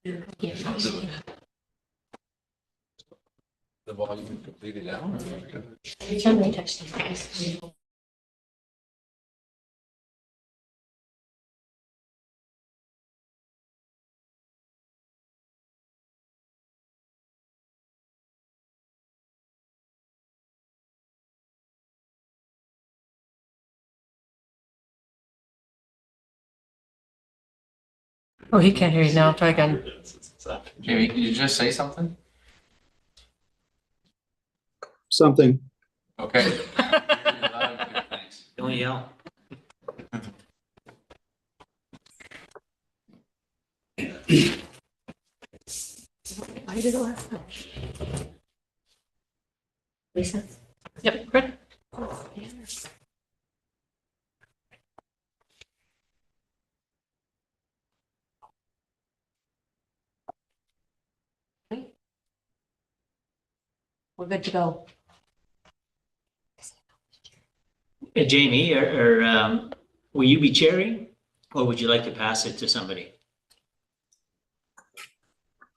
The volume completely down. Somebody touched the Oh, he can't hear you now. Try again. Jamie, can you just say something? Something. Okay. Thanks. Don't yell. I did it last time. Lisa? Yep, good. We're good to go. Jamie, will you be chairing, or would you like to pass it to somebody?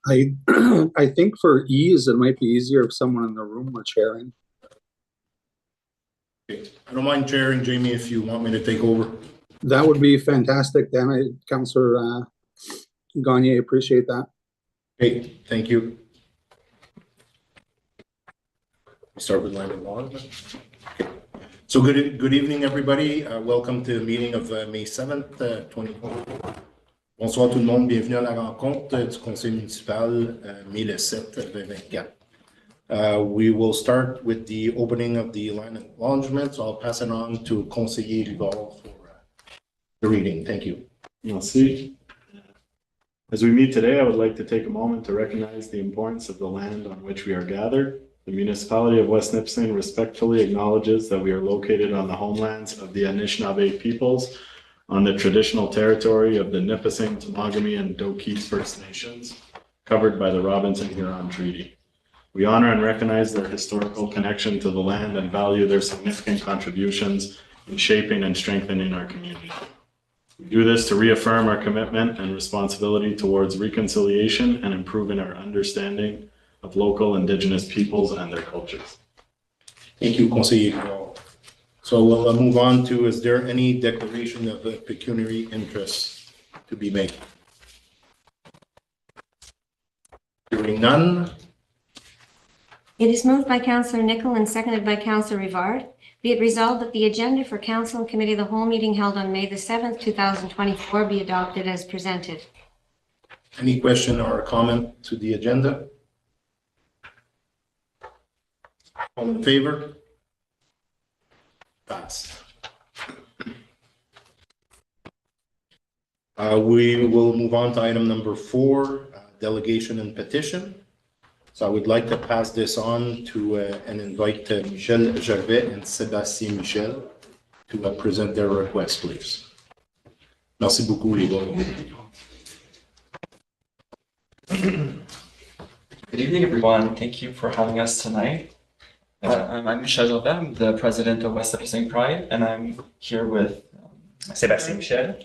I I think for ease, it might be easier if someone in the room were chairing. I don't mind chairing, Jamie, if you want me to take over. That would be fantastic. Then, Councillor Gagne, appreciate that. Hey, thank you. Start with line of law. So good evening, everybody. Welcome to the meeting of May 7th, 2024. Bonsoir tout le monde. Bienvenue à la rencontre du Conseil municipal mai le 7 2024. We will start with the opening of the line of acknowledgement. So I'll pass it on to Conseiller Rivard for the reading. Thank you. Merci. As we meet today, I would like to take a moment to recognize the importance of the land on which we are gathered. The municipality of West Nipissing respectfully acknowledges that we are located on the homelands of the Anishinaabe peoples on the traditional territory of the Nipissing, Temagami, and Doki's First Nations, covered by the Robinson-Huron Treaty. We honor and recognize their historical connection to the land and value their significant contributions in shaping and strengthening our community. We do this to reaffirm our commitment and responsibility towards reconciliation and improving our understanding of local Indigenous peoples and their cultures. Thank you, Conseiller Rivard. So we'll move on to, is there any declaration of pecuniary interest to be made? Hearing none. It is moved by Councillor Nicol and seconded by Councillor Rivard. Be it resolved that the agenda for Council and Committee of the Whole meeting held on May the 7th, 2024 be adopted as presented. Any question or comment to the agenda? All in favor? Passed. We will move on to item number 4, delegation and petition. So I would like to pass this on to and invite Michel Gervais and Sébastien Michel to present their request, please. Merci beaucoup, les gars. Good evening, everyone. Thank you for having us tonight. I'm Michel Gervais, I'm the president of West Nipissing Pride, and I'm here with Sébastien Michel,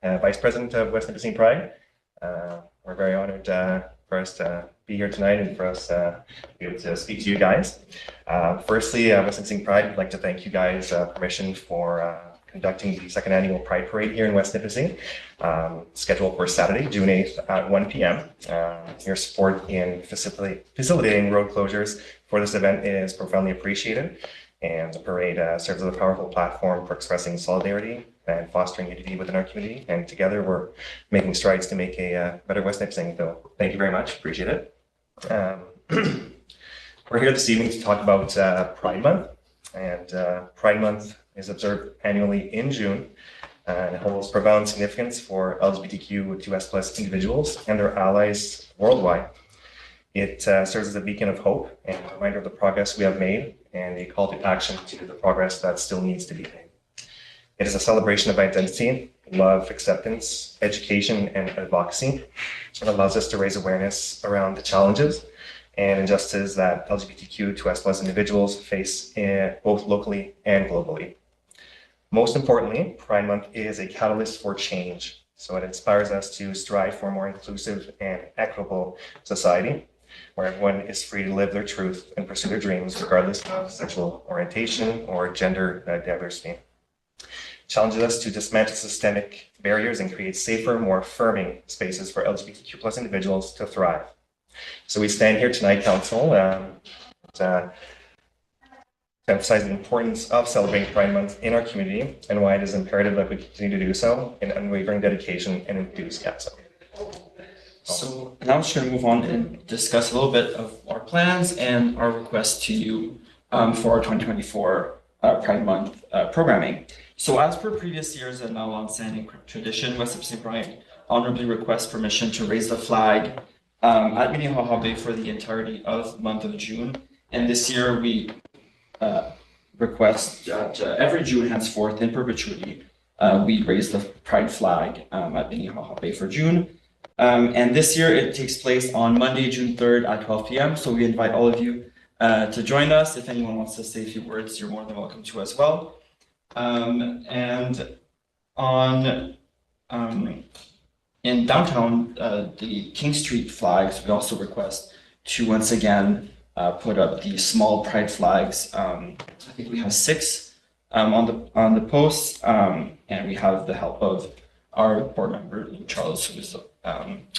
vice president of West Nipissing Pride. We're very honored for us to be here tonight and for us to be able to speak to you guys. Firstly, West Nipissing Pride would like to thank you guys permission for conducting the second annual Pride Parade here in West Nipissing, scheduled for Saturday, June 8th at 1 p.m. Your support in facilitating road closures for this event is profoundly appreciated, and the parade serves as a powerful platform for expressing solidarity and fostering unity within our community. And together we're making strides to make a better West Nipissing. So thank you very much, appreciate it. We're here this evening to talk about Pride Month, and Pride Month is observed annually in June, and it holds profound significance for LGBTQ2S+ individuals and their allies worldwide. It serves as a beacon of hope and a reminder of the progress we have made and a call to action to the progress that still needs to be made. It is a celebration of identity, love, acceptance, education, and advocacy. It allows us to raise awareness around the challenges and injustices that LGBTQ2S+ individuals face both locally and globally. Most importantly, Pride Month is a catalyst for change. So it inspires us to strive for a more inclusive and equitable society where everyone is free to live their truth and pursue their dreams regardless of sexual orientation or gender diversity. Challenges us to dismantle systemic barriers and create safer, more affirming spaces for LGBTQ plus individuals to thrive. So we stand here tonight, Council, to emphasize the importance of celebrating Pride Month in our community and why it is imperative that we continue to do so in unwavering dedication and enthusiasm. So now I'm just going to move on and discuss a little bit of our plans and our request to you for our 2024 Pride Month programming. So as per previous years and now long-standing tradition, West Nipissing Pride honorably requests permission to raise the flag at Minnehaha Bay for the entirety of the month of June. And this year we request that every June henceforth in perpetuity, we raise the Pride flag at Minnehaha Bay for June. And this year it takes place on Monday, June 3rd at 12 p.m. So we invite all of you to join us. If anyone wants to say a few words, you're more than welcome to as well. And on in downtown, the King Street flags, we also request to once again put up the small Pride flags. I think we have 6 on the posts, and we have the help of our board member Charles, who is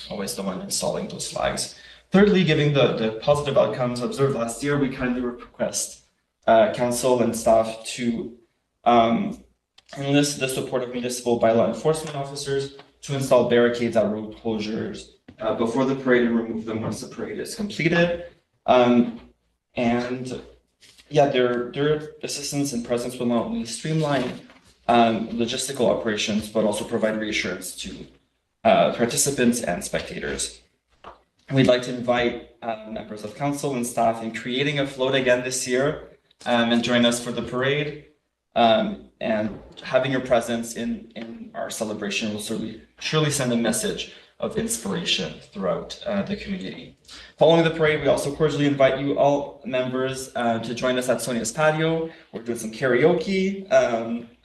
always the one installing those flags. Thirdly, given the positive outcomes observed last year, we kindly request council and staff to enlist the support of municipal bylaw enforcement officers to install barricades at road closures before the parade and remove them once the parade is completed. And yeah, their assistance and presence will not only streamline logistical operations, but also provide reassurance to participants and spectators. We'd like to invite members of council and staff in creating a float again this year and join us for the parade. And having your presence in our celebration will surely send a message of inspiration throughout the community. Following the parade, we also cordially invite you all members to join us at Sonia's Patio. We're doing some karaoke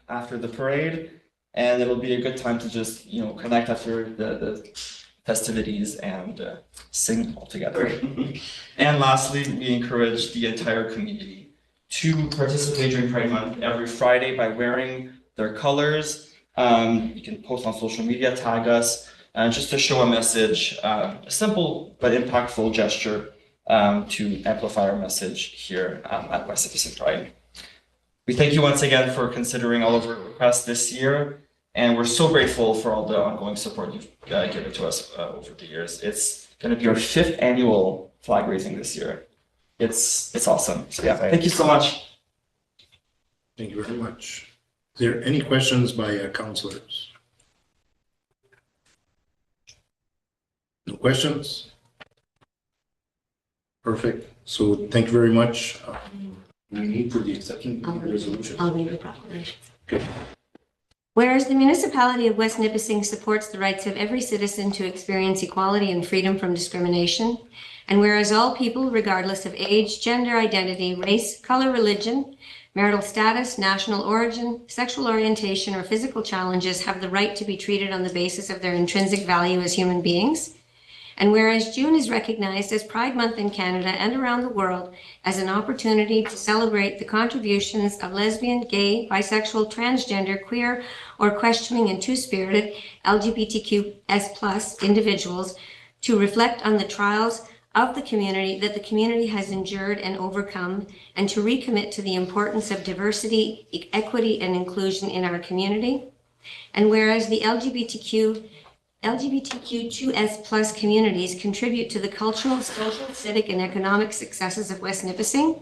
after the parade, and it'll be a good time to just connect after the festivities and sing all together. And lastly, we encourage the entire community to participate during Pride Month every Friday by wearing their colors. You can post on social media, tag us, just to show a message, a simple but impactful gesture to amplify our message here at West Nipissing Pride. We thank you once again for considering all of our requests this year, and we're so grateful for all the ongoing support you've given to us over the years. It's going to be our 5th annual flag raising this year. It's awesome. So yeah, thank you so much. Thank you very much. Is there any questions by councillors? No questions? Perfect. So thank you very much. We need for the acceptance of the resolution. I'll read the proclamation. Okay. Whereas the municipality of West Nipissing supports the rights of every citizen to experience equality and freedom from discrimination, and whereas all people, regardless of age, gender identity, race, color, religion, marital status, national origin, sexual orientation, or physical challenges have the right to be treated on the basis of their intrinsic value as human beings, and whereas June is recognized as Pride Month in Canada and around the world as an opportunity to celebrate the contributions of lesbian, gay, bisexual, transgender, queer, or questioning and two-spirited LGBTQS+ individuals to reflect on the trials of the community that the community has endured and overcome, and to recommit to the importance of diversity, equity, and inclusion in our community. And whereas the LGBTQ2S+ communities contribute to the cultural, social, civic, and economic successes of West Nipissing,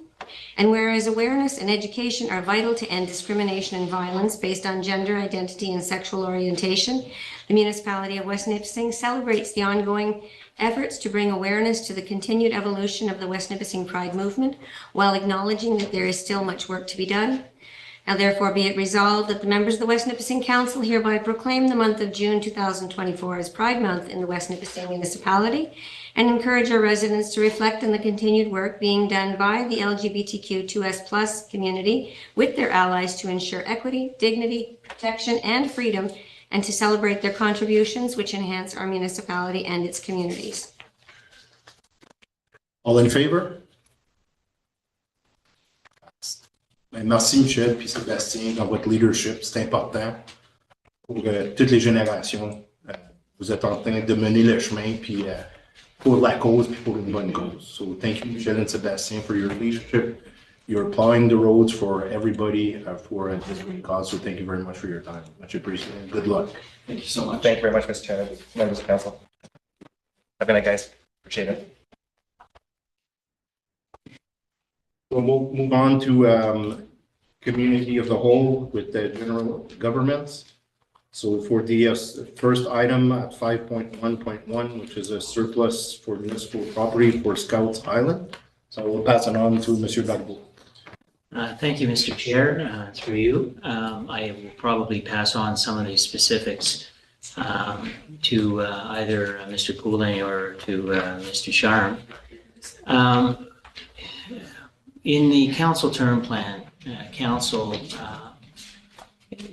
and whereas awareness and education are vital to end discrimination and violence based on gender identity and sexual orientation, the municipality of West Nipissing celebrates the ongoing efforts to bring awareness to the continued evolution of the West Nipissing Pride movement, while acknowledging that there is still much work to be done. Now therefore be it resolved that the members of the West Nipissing Council hereby proclaim the month of June 2024 as Pride Month in the West Nipissing municipality, and encourage our residents to reflect on the continued work being done by the LGBTQ2S+ community with their allies to ensure equity, dignity, protection, and freedom, and to celebrate their contributions which enhance our municipality and its communities. All in favor? Ben, merci Michel puis Sébastien dans votre leadership, c'est important pour toutes les générations. Vous êtes en train de mener le chemin puis pour la cause puis pour une bonne cause. So thank you Michel and Sébastien for your leadership. You're plowing the roads for everybody for this great cause. So thank you very much for your time. Much appreciated. Good luck. Thank you so much. Thank you very much, Mr. Chairman, members of council. Have a good night, guys. Appreciate it. So we'll move on to community of the whole with the general governments. So for the first item at 5.1.1, which is a surplus for municipal property for Scouts Island. So we'll pass it on to Monsieur Barbeau. Thank you, Mr. Chair, through you. I will probably pass on some of these specifics to either Mr. Poulin or to Mr. Charm. In the council term plan, council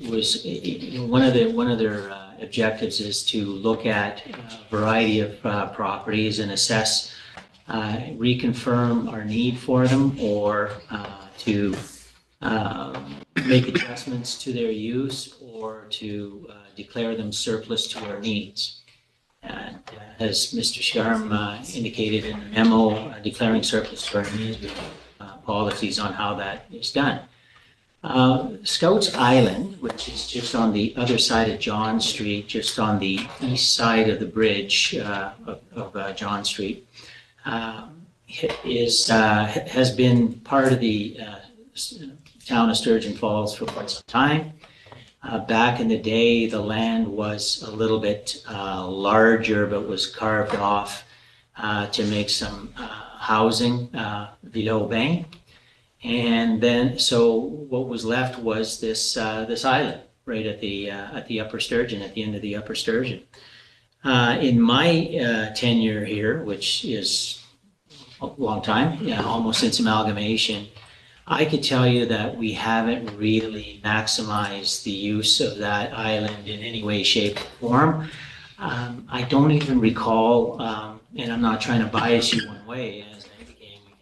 was one of their objectives is to look at a variety of properties and assess, reconfirm our need for them, or to make adjustments to their use, or to declare them surplus to our needs. And as Mr. Sharm indicated in the memo, declaring surplus to our needs, policies on how that is done. Scouts Island, which is just on the other side of John Street, just on the east side of the bridge of John Street, has been part of the town of Sturgeon Falls for quite some time. Back in the day, the land was a little bit larger, but was carved off to make some housing below Bain. And then, so what was left was this island right at the Upper Sturgeon, at the end of the Upper Sturgeon. In my tenure here, which is a long time, almost since amalgamation, I could tell you that we haven't really maximized the use of that island in any way, shape, or form. I don't even recall, and I'm not trying to bias you one way, as I became, we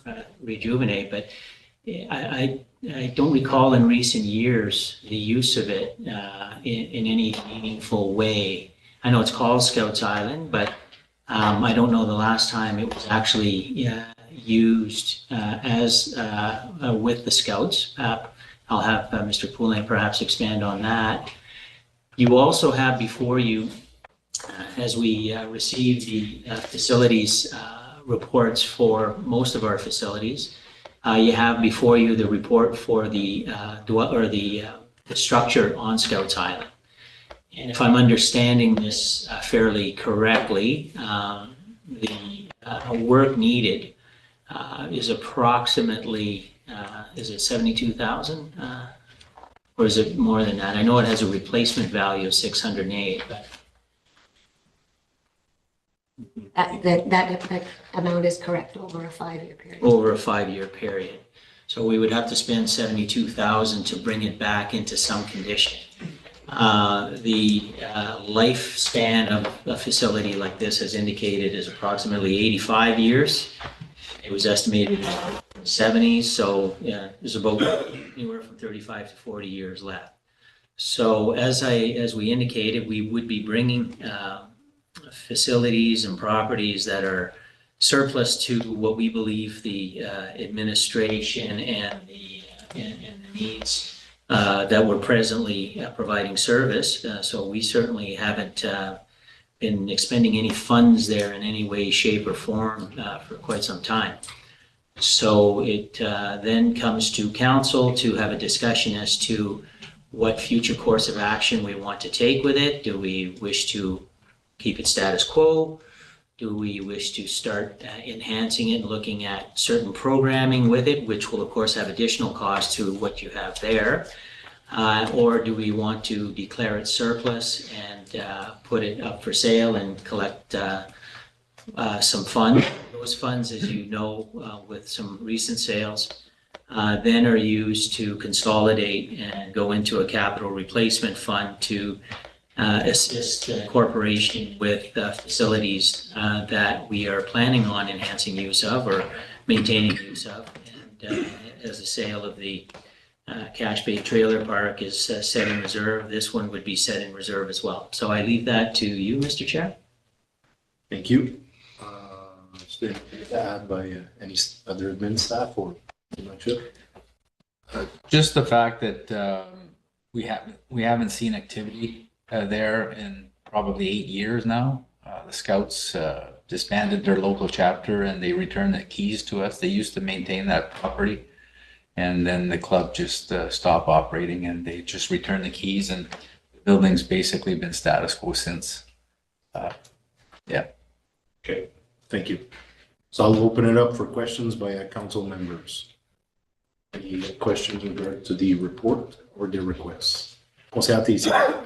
can rejuvenate, but I don't recall in recent years the use of it in any meaningful way. I know it's called Scouts Island, but I don't know the last time it was actually used as with the Scouts. I'll have Mr. Poulin perhaps expand on that. You also have before you, as we receive the facilities reports for most of our facilities, you have before you the report for the structure on Scouts Island. And if I'm understanding this fairly correctly, the work needed is approximately, is it 72,000? Or is it more than that? I know it has a replacement value of 608, but That amount is correct over a 5-year period. over a 5-year period. So we would have to spend 72,000 to bring it back into some condition. The lifespan of a facility like this, as indicated, is approximately 85 years. It was estimated in the 70s, so there's about anywhere from 35 to 40 years left. So as we indicated, we would be bringing facilities and properties that are surplus to what we believe the administration and the needs that we're presently providing service. So we certainly haven't been expending any funds there in any way, shape, or form for quite some time. So it then comes to council to have a discussion as to what future course of action we want to take with it. Do we wish to keep it status quo? Do we wish to start enhancing it and looking at certain programming with it, which will of course have additional costs to what you have there? Or do we want to declare it surplus and put it up for sale and collect some funds? Those funds, as you know, with some recent sales, then are used to consolidate and go into a capital replacement fund to assist the corporation with facilities that we are planning on enhancing use of or maintaining use of. And as the sale of the Cache Bay Trailer Park is set in reserve, this one would be set in reserve as well. So I leave that to you, Mr. Chair. Thank you. Is there anything to add by any other admin staff or pretty much it? Just the fact that we haven't seen activity there in probably 8 years now. The Scouts disbanded their local chapter and they returned the keys to us. They used to maintain that property. And then the club just stopped operating and they just returned the keys, and the building's basically been status quo since. Yeah. Okay, thank you. So I'll open it up for questions by council members. Any questions in regard to the report or the requests? Conseiller Tessier.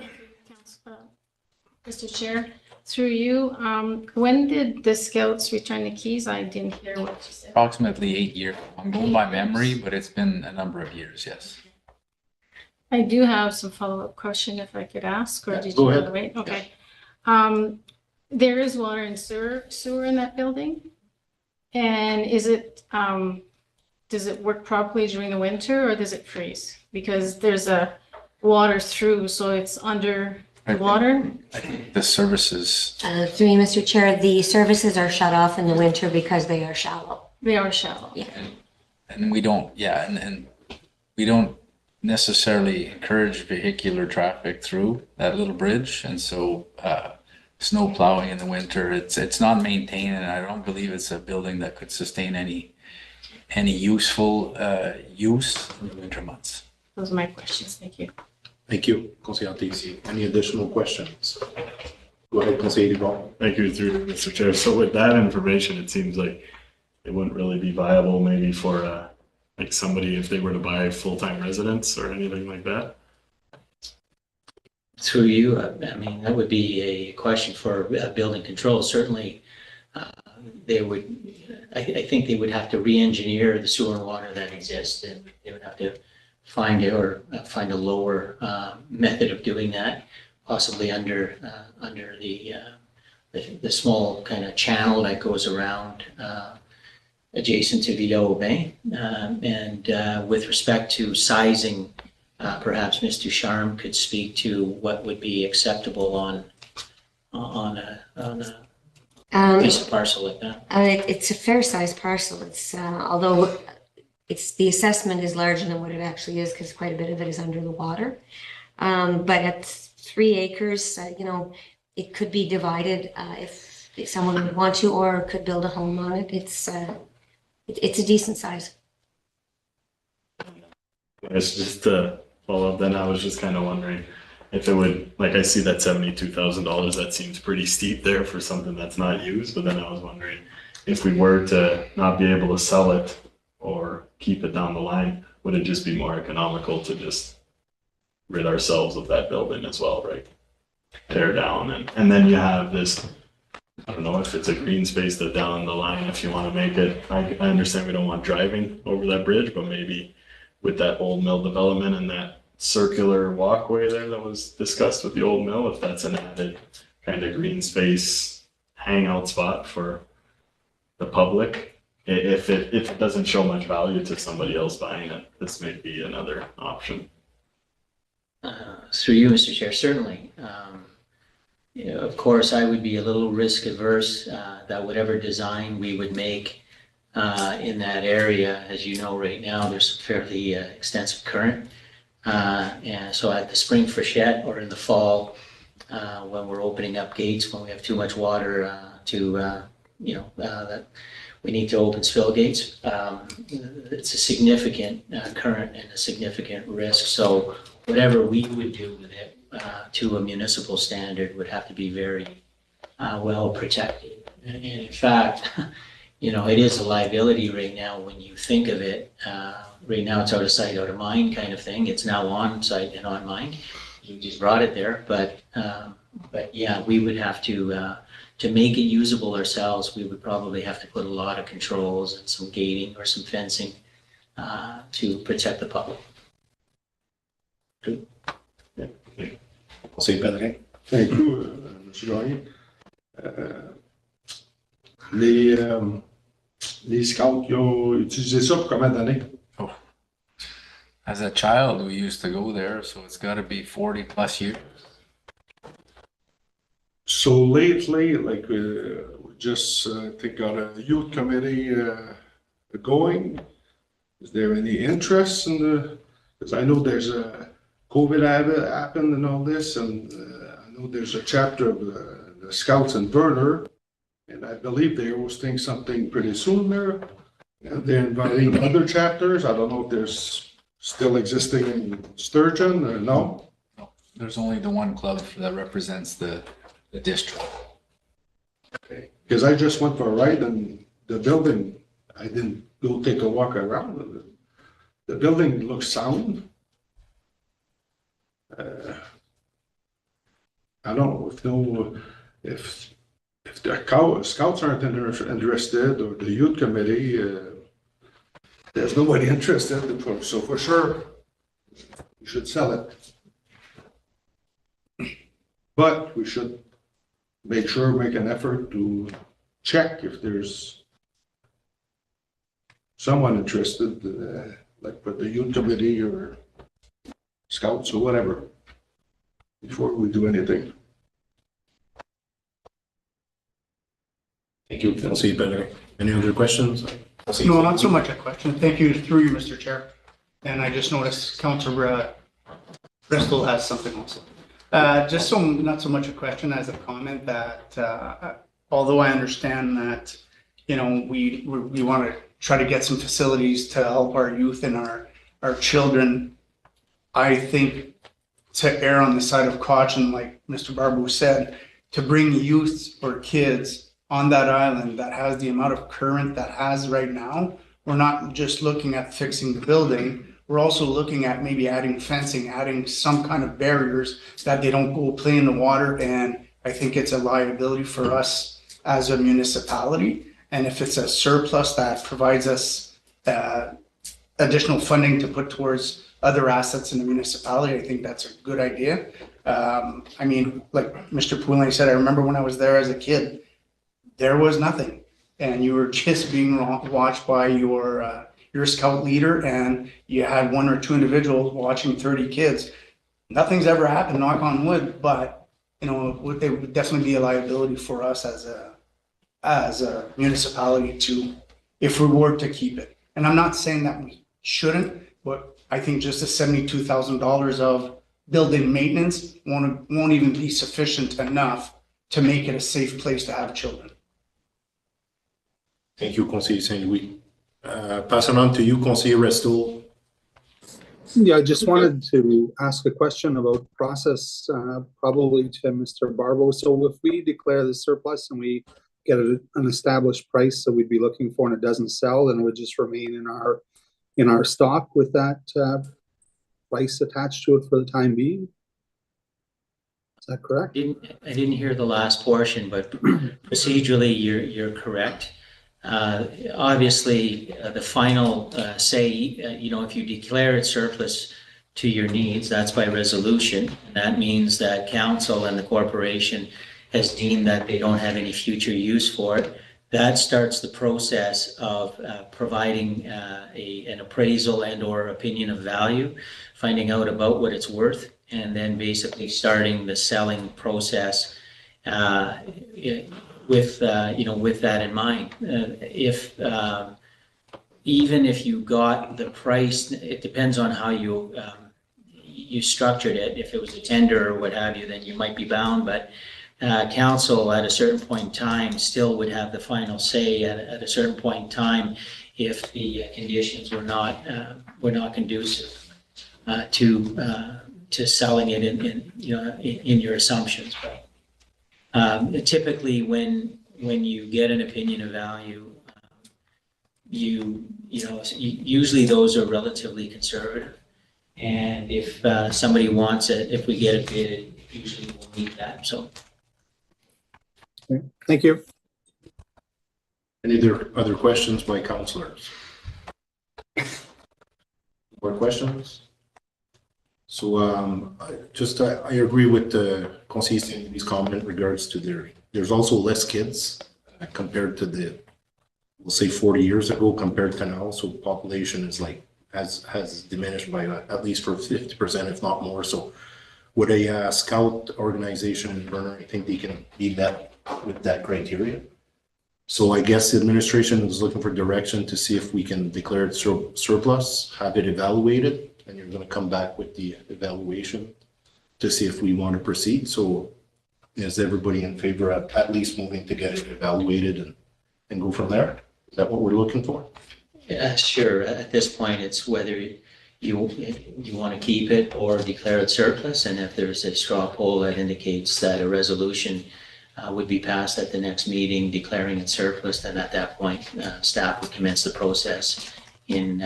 Mr. Chair, through you, when did the Scouts return the keys? I didn't hear what you said. Approximately 8 years. I'm going by memory, but it's been a number of years, yes. I do have some follow-up question if I could ask, or Yeah, did go you ahead. want to wait? Okay. There is water and sewer in that building? And is it, does it work properly during the winter or does it freeze? Because there's a water through, so it's under the water? I think the services, Through you, Mr. Chair, the services are shut off in the winter because they are shallow. They are shallow. Yeah. and we don't, yeah, and we don't necessarily encourage vehicular traffic through that little bridge. And so snow plowing in the winter, it's not maintained, and I don't believe it's a building that could sustain any useful use in the winter months. Those are my questions. Thank you. Thank you, Conseiller Tessier. Any additional questions? Go ahead, Conseiller Duvall. Thank you through Mr. Chair. So with that information, it seems like it wouldn't really be viable maybe for like somebody if they were to buy full-time residence or anything like that. Through you, I mean, that would be a question for building control. Certainly, they would, I think they would have to re-engineer the sewer and water that exists, and they would have to find a lower method of doing that, possibly under the small kind of channel that goes around adjacent to Vidal Bay. And with respect to sizing, perhaps Ms. Ducharme could speak to what would be acceptable on a piece of parcel like that. It's a fair-sized parcel. It's, although the assessment is larger than what it actually is because quite a bit of it is under the water. But at 3 acres, it could be divided if someone would want to, or could build a home on it. It's a decent size. It's just to follow up, then I was just kind of wondering if it would, like, I see that $72,000, that seems pretty steep there for something that's not used, but then I was wondering if we were to not be able to sell it or keep it down the line, would it just be more economical to just rid ourselves of that building as well, right? Tear down, and then you have this, I don't know if it's a green space that down the line, if you want to make it, I understand we don't want driving over that bridge, but maybe with that old mill development and that circular walkway there that was discussed with the old mill, if that's an added kind of green space hangout spot for the public, if it doesn't show much value to somebody else buying it, this may be another option. Through you, Mr. Chair, certainly. Of course, I would be a little risk averse that whatever design we would make in that area, as you know, right now, there's fairly extensive current. And so at the spring freshet or in the fall, when we're opening up gates, when we have too much water that we need to open spill gates, it's a significant current and a significant risk. So whatever we would do with it to a municipal standard would have to be very well protected. And in fact, it is a liability right now when you think of it. Right now it's out of sight, out of mind kind of thing. It's now on site and on mind. You just brought it there, but yeah, we would have to make it usable ourselves. We would probably have to put a lot of controls and some gating or some fencing to protect the public. Conseiller Pellerin. Thank you, M. Gagné. Les scouts, ils ont utilisé ça pour combien d'années? As a child, we used to go there, so it's got to be 40 plus years. So lately, like, we just, think got a youth committee, going. Is there any interest in the, because I know there's a COVID happened and all this, and I know there's a chapter of the Scouts in Verner, and I believe they're hosting something pretty soon there. And they're inviting other chapters. I don't know if there's still existing in Sturgeon or no. No, there's only the one club that represents the district. Okay. Because I just went for a ride in the building. I didn't go take a walk around. The building looks sound. I don't know if the scouts aren't interested, or the youth committee, there's nobody interested. So for sure, we should sell it. But we should make an effort to check if there's someone interested, like with the youth committee or scouts or whatever, before we do anything. Thank you, Councilor Pellerin. Any other questions? No, not so much a question. Thank you through you, Mr. Chair. And I just noticed Councilor Bristol has something also. Just not so much a question as a comment that although I understand that, you know, we want to try to get some facilities to help our youth and our children, I think to err on the side of caution, like Mr. Barbu said, to bring youth or kids on that island that has the amount of current that has right now, we're not just looking at fixing the building. We're also looking at maybe adding fencing, adding some kind of barriers that they don't go play in the water. And I think it's a liability for us as a municipality. And if it's a surplus that provides us additional funding to put towards other assets in the municipality, I think that's a good idea. I mean, like Mr. Poulin said, I remember when I was there as a kid, there was nothing. And you were just being watched by your scout leader, and you had one or two individuals watching 30 kids. Nothing's ever happened, knock on wood, but you know, it would definitely be a liability for us as a municipality to, if we were to keep it. And I'm not saying that we shouldn't, but I think just the $72,000 of building maintenance won't even be sufficient enough to make it a safe place to have children. Thank you, Councilor Saint-Louis. Passing on to you, Councilor Resto. Yeah, I just wanted to ask a question about process, probably to Mr. Barbo. So if we declare the surplus and we get an established price that we'd be looking for and it doesn't sell, then it would just remain in our stock with that price attached to it for the time being? Is that correct? I didn't hear the last portion, but procedurally, you're correct. Obviously, the final say, you know, if you declare it surplus to your needs, that's by resolution. And that means that council and the corporation has deemed that they don't have any future use for it. That starts the process of providing an appraisal and or opinion of value, finding out about what it's worth, and then basically starting the selling process with that in mind. Even if you got the price, it depends on how you structured it. If it was a tender or what have you, then you might be bound, but council at a certain point in time still would have the final say at a certain point in time if the conditions were not conducive to selling it in your assumptions. But typically when you get an opinion of value, usually those are relatively conservative. And if somebody wants it, if we get it bid, usually we'll meet that. So. Okay. Thank you. Any other questions by councillors? More questions? So I agree with the Conseiller Saint-Louis' comment in regards to there's also less kids compared to we'll say 40 years ago compared to now. So population is has diminished by at least for 50%, if not more. So with a scout organization in Vernon, I think they can be met with that criteria. So I guess the administration is looking for direction to see if we can declare it surplus, have it evaluated, and you're going to come back with the evaluation to see if we want to proceed. So is everybody in favor of at least moving to get it evaluated and go from there? Is that what we're looking for? Yeah, sure. At this point, it's whether you want to keep it or declare it surplus. And if there's a straw poll that indicates that a resolution would be passed at the next meeting declaring it surplus, then at that point, staff would commence the process in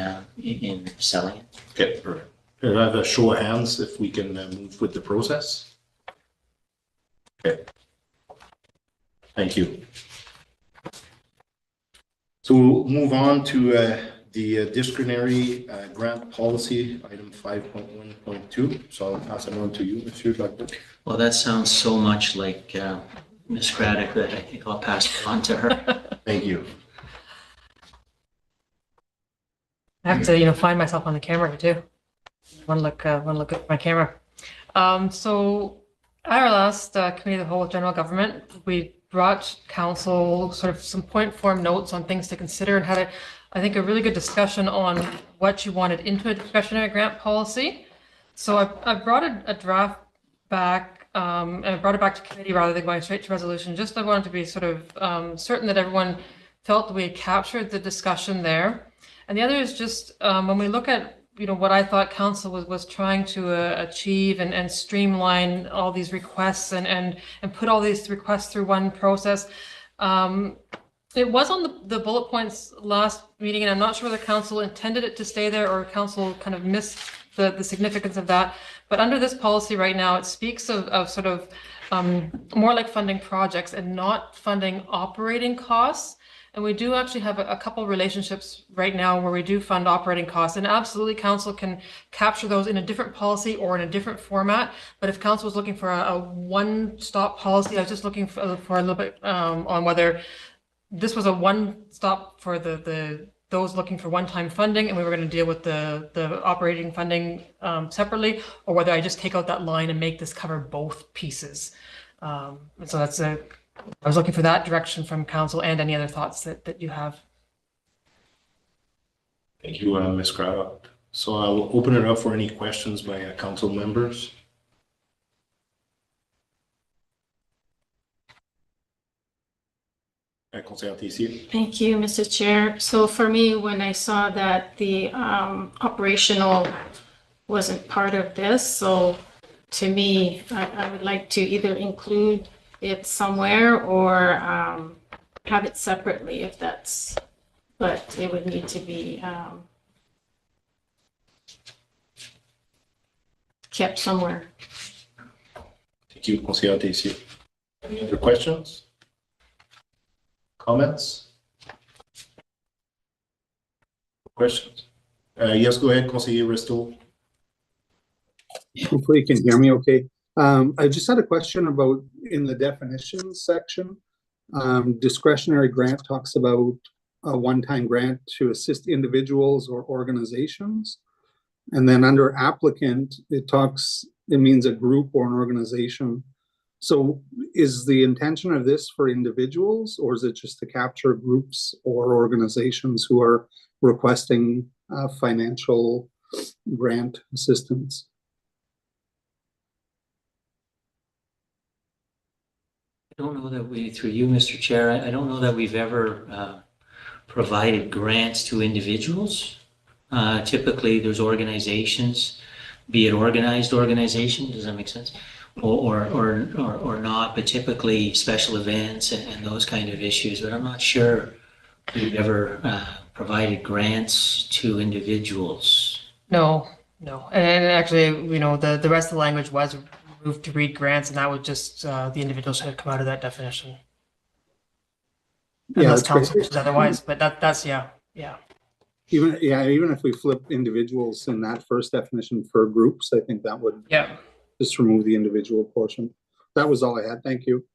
selling it. Okay, perfect. Can I have a show of hands if we can move with the process? Okay. Thank you. So we'll move on to the disciplinary grant policy, item 5.1.2. So I'll pass it on to you, Monsieur Doctor. Well, that sounds so much like Ms. Craddock that I think I'll pass it on to her. Thank you. I have to, find myself on the camera too. One look at my camera. So at our last committee of the whole with general government, we brought council sort of some point form notes on things to consider and had I think a really good discussion on what you wanted into a discretionary grant policy. So I brought a draft back and I brought it back to committee rather than going straight to resolution. Just I wanted to be sort of certain that everyone felt that we had captured the discussion there. And the other is just when we look at what I thought council was trying to achieve and streamline all these requests and put all these requests through one process. It was on the bullet points last meeting, and I'm not sure whether council intended it to stay there or council kind of missed the significance of that. But under this policy right now, it speaks of sort of more like funding projects and not funding operating costs. And we do actually have a couple of relationships right now where we do fund operating costs, and absolutely council can capture those in a different policy or in a different format. But if council was looking for a one-stop policy, I was just looking for a little bit on whether this was a one-stop for those looking for one-time funding, and we were going to deal with the operating funding separately, or whether I just take out that line and make this cover both pieces. And so that's I was looking for that direction from council and any other thoughts that you have. Thank you, Ms. Craddock. So I'll open it up for any questions by council members. Thank you, Mr. Chair. So for me, when I saw that the operational wasn't part of this, so to me, I would like to either include it somewhere or have it separately if that's, but it would need to be kept somewhere. Thank you, Conseiller Tessier. Any other questions? Comments? Questions? Yes, go ahead, Conseiller Risto. Hopefully you can hear me okay. I just had a question about in the definitions section. Discretionary grant talks about a one-time grant to assist individuals or organizations. And then under applicant, it means a group or an organization. So is the intention of this for individuals, or is it just to capture groups or organizations who are requesting financial grant assistance? I don't know that through you, Mr. Chair, I don't know that we've ever provided grants to individuals. Typically, there's organizations, be it organized organization, does that make sense? Or not, but typically special events and those kind of issues. But I'm not sure we've ever provided grants to individuals. No. And actually, the rest of the language was moved to read grants, and that would just the individuals should come out of that definition. Unless council wishes otherwise, but that's yeah. Even, yeah, even if we flip individuals in that first definition for groups, I think that would Yeah. just remove the individual portion. That was all I had. Thank you.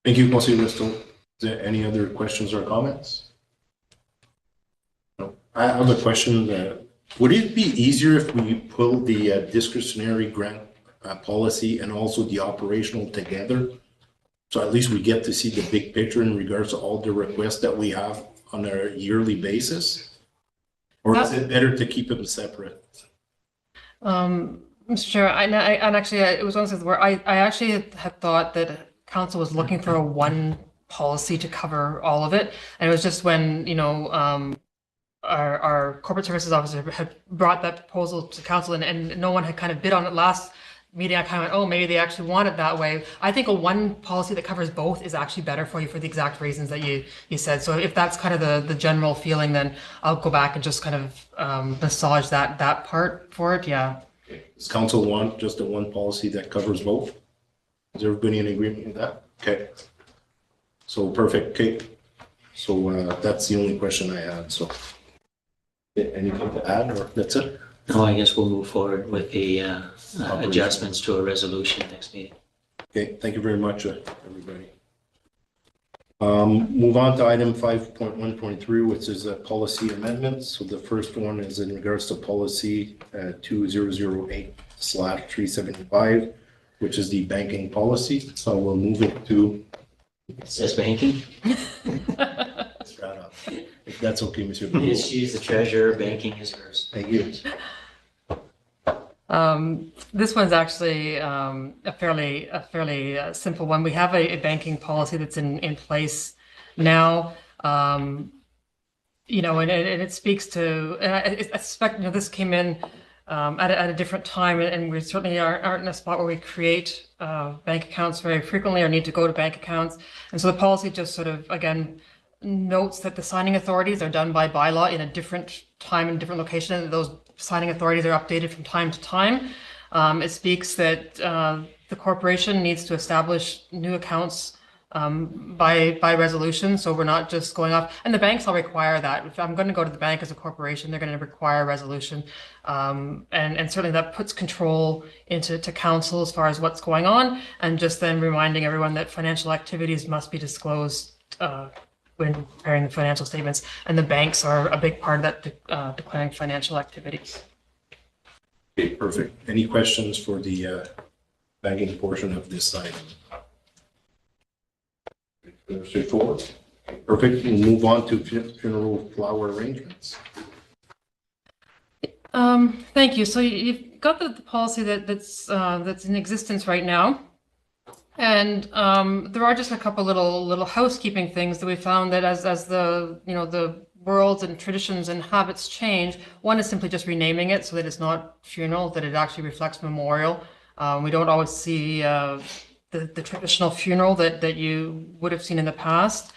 Thank you, Councilor Bristol. Is there any other questions or comments? No. I have a question. Would it be easier if we pull the discretionary grant policy and also the operational together? So at least we get to see the big picture in regards to all the requests that we have on a yearly basis? Or is it better to keep them separate? Mr. Chair, and actually, it was one of those where I actually had thought that council was looking for a one policy to cover all of it. And it was just when, you know, our corporate services officer had brought that proposal to council and no one had kind of bid on it last meeting. I kind of went, oh, maybe they actually want it that way. I think a one policy that covers both is actually better for you for the exact reasons that you said. So if that's kind of the general feeling, then I'll go back and just kind of massage that part for it. Yeah. Does council want just the one policy that covers both? Is everybody in agreement with that? Okay. So perfect. Okay. So that's the only question I had. So anything to add, or that's it? No, I guess we'll move forward with the adjustments to a resolution next meeting. Okay, thank you very much, everybody. Move on to item 5.1.3, which is policy amendments. So the first one is in regards to policy 2008/375, which is the banking policy. So we'll move it to. It says banking. If that's okay, Monsieur. She's the treasurer, banking is hers. Thank you. This one's actually a fairly simple one. We have a banking policy that's in place now. You know, and it speaks to, and I suspect, you know, this came in at a different time, and we certainly aren't in a spot where we create bank accounts very frequently or need to go to bank accounts. And so the policy just sort of, again, notes that the signing authorities are done by bylaw in a different time and different location, and those signing authorities are updated from time to time. It speaks that the corporation needs to establish new accounts by resolution, so we're not just going off, and the banks all require that. If I'm going to go to the bank as a corporation, they're going to require a resolution, and certainly that puts control into council as far as what's going on, and just then reminding everyone that financial activities must be disclosed when preparing the financial statements, and the banks are a big part of that declaring financial activities. Okay, perfect. Any questions for the banking portion of this item? Straightforward. Perfect. We'll move on to funeral flower arrangements. Thank you. So you've got the policy that's in existence right now. And there are just a couple little housekeeping things that we found that as the, you know, the worlds and traditions and habits change. One is simply just renaming it so that it's not funeral, that it actually reflects memorial. We don't always see the traditional funeral that you would have seen in the past.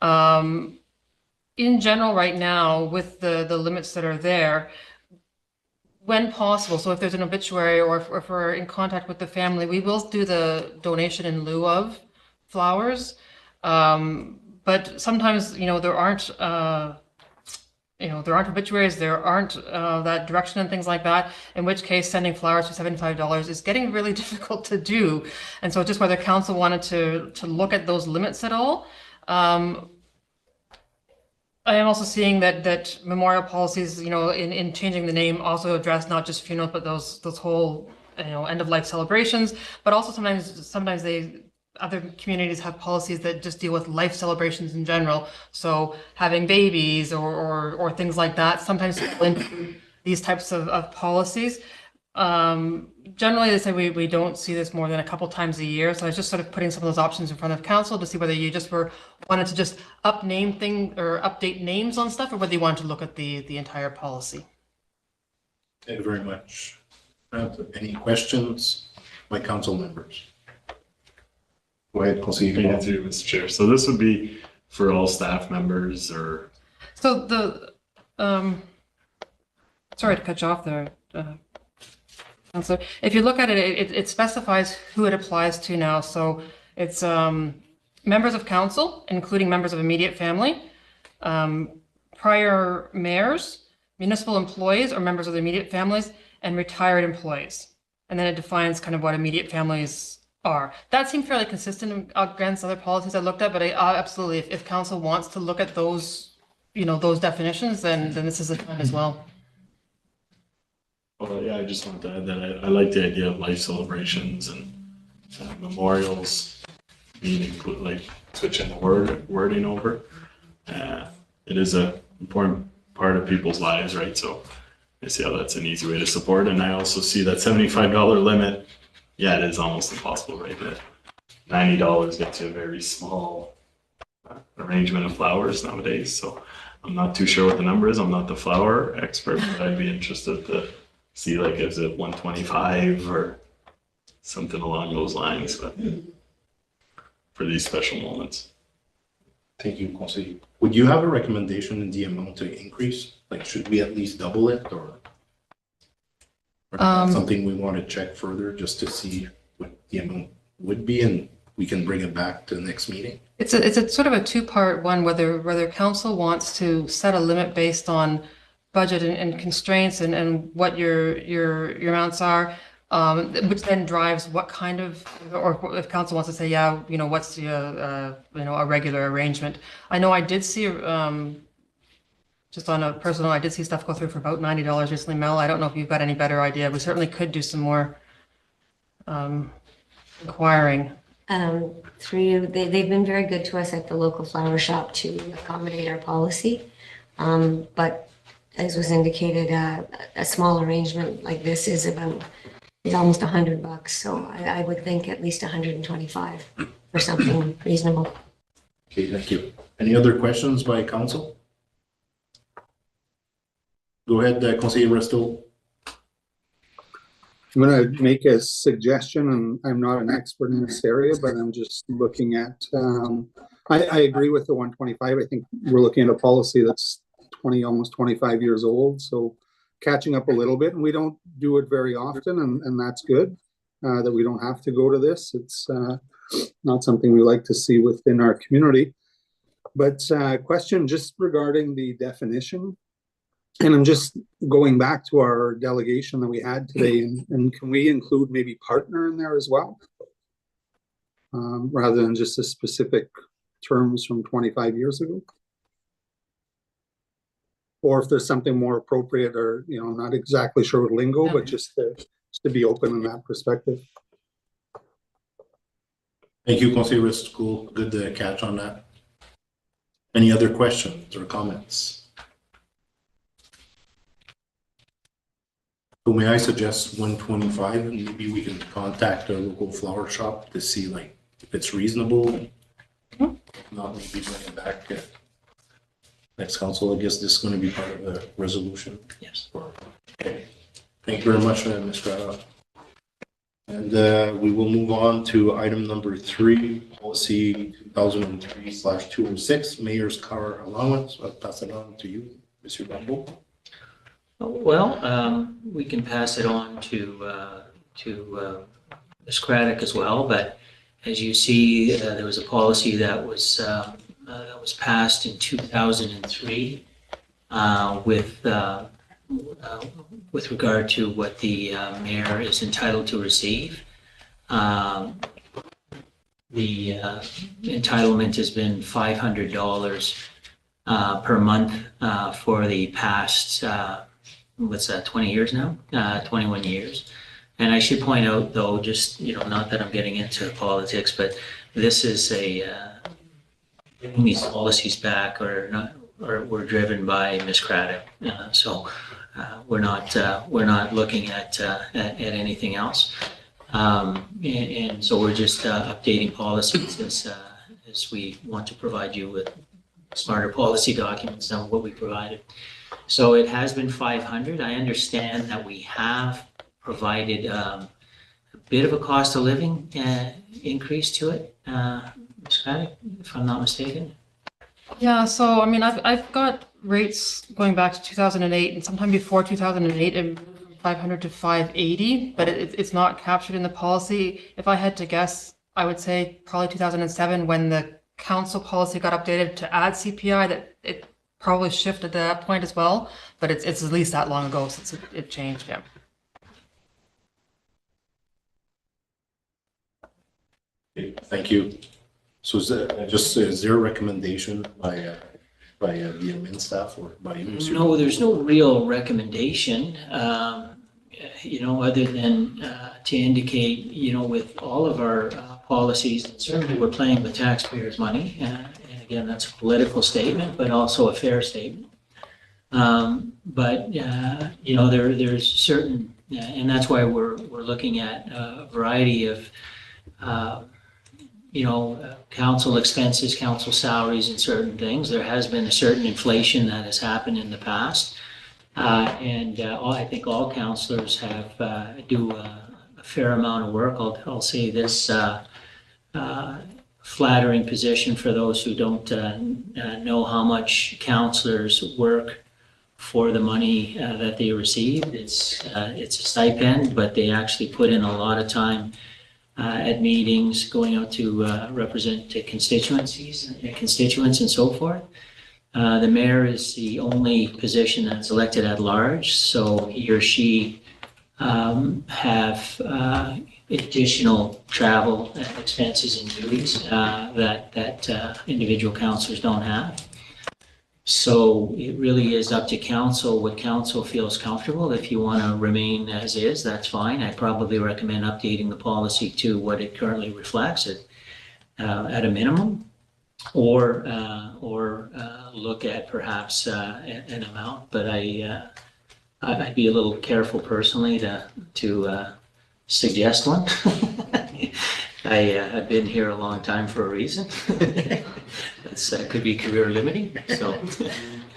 In general, right now, with the limits that are there, when possible, so if there's an obituary or if we're in contact with the family, we will do the donation in lieu of flowers. But sometimes, you know, there aren't obituaries, there aren't that direction and things like that, in which case sending flowers for $75 is getting really difficult to do. And so just whether council wanted to look at those limits at all. I am also seeing that memorial policies, you know, in changing the name also address not just funerals, but those whole, you know, end of life celebrations, but also sometimes other communities have policies that just deal with life celebrations in general. So having babies or things like that, sometimes people include these types of policies. Generally, they say we don't see this more than a couple times a year. So I was just sort of putting some of those options in front of council to see whether you just wanted to just update names on stuff, or whether you wanted to look at the entire policy. Thank you very much. Any questions by council members? Go ahead, Councilor. Thank you, Mr. Chair. So this would be for all staff members, or? So sorry to cut you off there. So if you look at it, it specifies who it applies to now. So it's members of council, including members of immediate family, prior mayors, municipal employees or members of their immediate families, and retired employees. And then it defines kind of what immediate families are. That seemed fairly consistent against other policies I looked at, but I absolutely, if council wants to look at those, those definitions, then this is the time as well. Well, yeah, I just want to add that I like the idea of life celebrations and memorials being included, like switching the wording over. It is a important part of people's lives, right? So I see how that's an easy way to support. And I also see that $75 limit. Yeah, it is almost impossible, right? That $90 gets you a very small arrangement of flowers nowadays. So I'm not too sure what the number is. I'm not the flower expert, but I'd be interested to see, like, is it 125 or something along those lines, but for these special moments. Thank you, Conseil. Would you have a recommendation in the amount to increase? Like, should we at least double it, or something we want to check further just to see what the amount would be, and we can bring it back to the next meeting? It's a sort of a two-part one, whether council wants to set a limit based on budget and constraints and what your amounts are, which then drives what kind of, or if council wants to say, yeah, what's the a regular arrangement. I know I did see just on a personal, I did see stuff go through for about $90 recently, Mel. I don't know if you've got any better idea. We certainly could do some more inquiring. Through you, they've been very good to us at the local flower shop to accommodate our policy. But as was indicated, a small arrangement like this is almost $100. So I would think at least 125 for something reasonable. Okay, thank you. Any other questions by council? Go ahead, Conseiller Resto. I'm going to make a suggestion, and I'm not an expert in this area, but I'm just looking at, I agree with the 125. I think we're looking at a policy that's almost 25 years old. So catching up a little bit, and we don't do it very often, and that's good that we don't have to go to this. It's not something we like to see within our community. But question just regarding the definition. And I'm just going back to our delegation that we had today, and can we include maybe partner in there as well? Rather than just the specific terms from 25 years ago? Or if there's something more appropriate, or, not exactly sure with lingo, but just to be open in that perspective. Thank you, Conseiller Resto. Good catch on that. Any other questions or comments? So may I suggest 125, and maybe we can contact a local flower shop to see, like, if it's reasonable. If not, maybe bring it back next council. I guess this is going to be part of the resolution. Yes. Okay. Thank you very much, Mr. And we will move on to item number 3, policy 2003/206, mayor's car allowance. I'll pass it on to you, Mr. Barbeau. Well, we can pass it on to Ms. Craddock as well, but as you see, there was a policy that was passed in 2003 with regard to what the mayor is entitled to receive. The entitlement has been $500 per month for the past 20 years now, 21 years. And I should point out, though, just, not that I'm getting into politics, but this is these policies back or were driven by Ms. Craddock. So we're not looking at anything else. And so we're just updating policies as we want to provide you with smarter policy documents than what we provided. So it has been 500. I understand that we have provided a bit of a cost of living increase to it, Ms. Craddock, if I'm not mistaken. Yeah, so I mean, I've got rates going back to 2008, and sometime before 2008, it moved from 500 to 580, but it's not captured in the policy. If I had to guess, I would say probably 2007, when the council policy got updated to add CPI, that it probably shifted to that point as well, but it's at least that long ago since it changed, yeah. Thank you. So is there a recommendation by the admin staff or by you, Monsieur? No, there's no real recommendation, other than to indicate, with all of our policies, certainly we're playing with taxpayers' money. And again, that's a political statement, but also a fair statement. There's certain, and that's why we're looking at a variety of, council expenses, council salaries and certain things. There has been a certain inflation that has happened in the past. I think all councillors do a fair amount of work. I'll say this, flattering position for those who don't know how much councillors work for the money that they receive. It's a stipend, but they actually put in a lot of time at meetings, going out to represent constituents and so forth. The mayor is the only position that's elected at large, so he or she have additional travel expenses and duties that individual councillors don't have. So it really is up to council, what council feels comfortable. If you want to remain as is, that's fine. I probably recommend updating the policy to what it currently reflects at a minimum, or look at perhaps an amount. But I'd be a little careful personally to suggest one. I've been here a long time for a reason. That could be career limiting. So,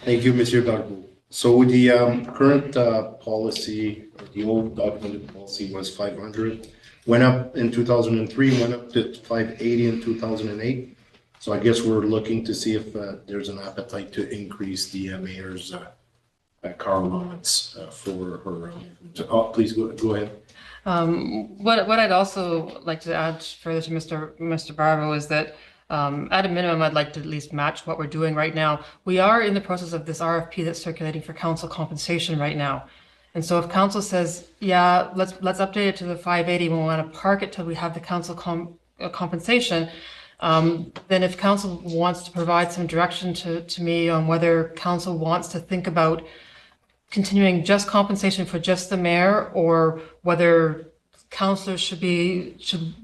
thank you, Monsieur Barbeau. So the current policy, or the old documented policy, was 500. Went up in 2003, went up to 580 in 2008. So I guess we're looking to see if there's an appetite to increase the mayor's car allowance for her. Please go ahead. What I'd also like to add further to Mr. Barbeau is that at a minimum, I'd like to at least match what we're doing right now. We are in the process of this RFP that's circulating for council compensation right now. And so if council says, yeah, let's update it to the 580, we want to park it till we have the council compensation, then if council wants to provide some direction to me on whether council wants to think about continuing just compensation for just the mayor, or whether councillors should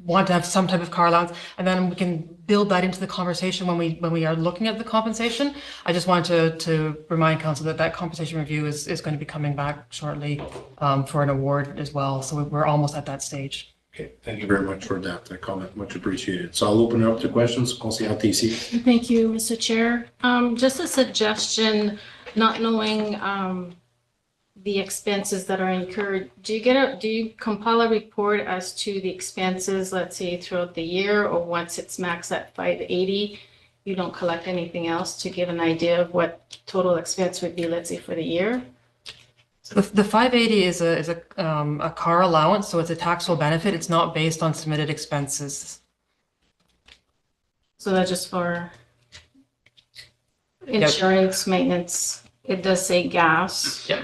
want to have some type of car allowance, and then we can build that into the conversation when we are looking at the compensation. I just wanted to remind council that compensation review is going to be coming back shortly for an award as well. So we're almost at that stage. Okay, thank you very much for that comment. Much appreciated. So I'll open it up to questions. Conseillère Tessier. Thank you, Mr. Chair. Just a suggestion, not knowing the expenses that are incurred, do you compile a report as to the expenses, let's say throughout the year, or once it's maxed at 580, you don't collect anything else to give an idea of what total expense would be, let's say, for the year? So the 580 is a car allowance, so it's a taxable benefit. It's not based on submitted expenses. So that's just for insurance, maintenance. It does say gas. Yep.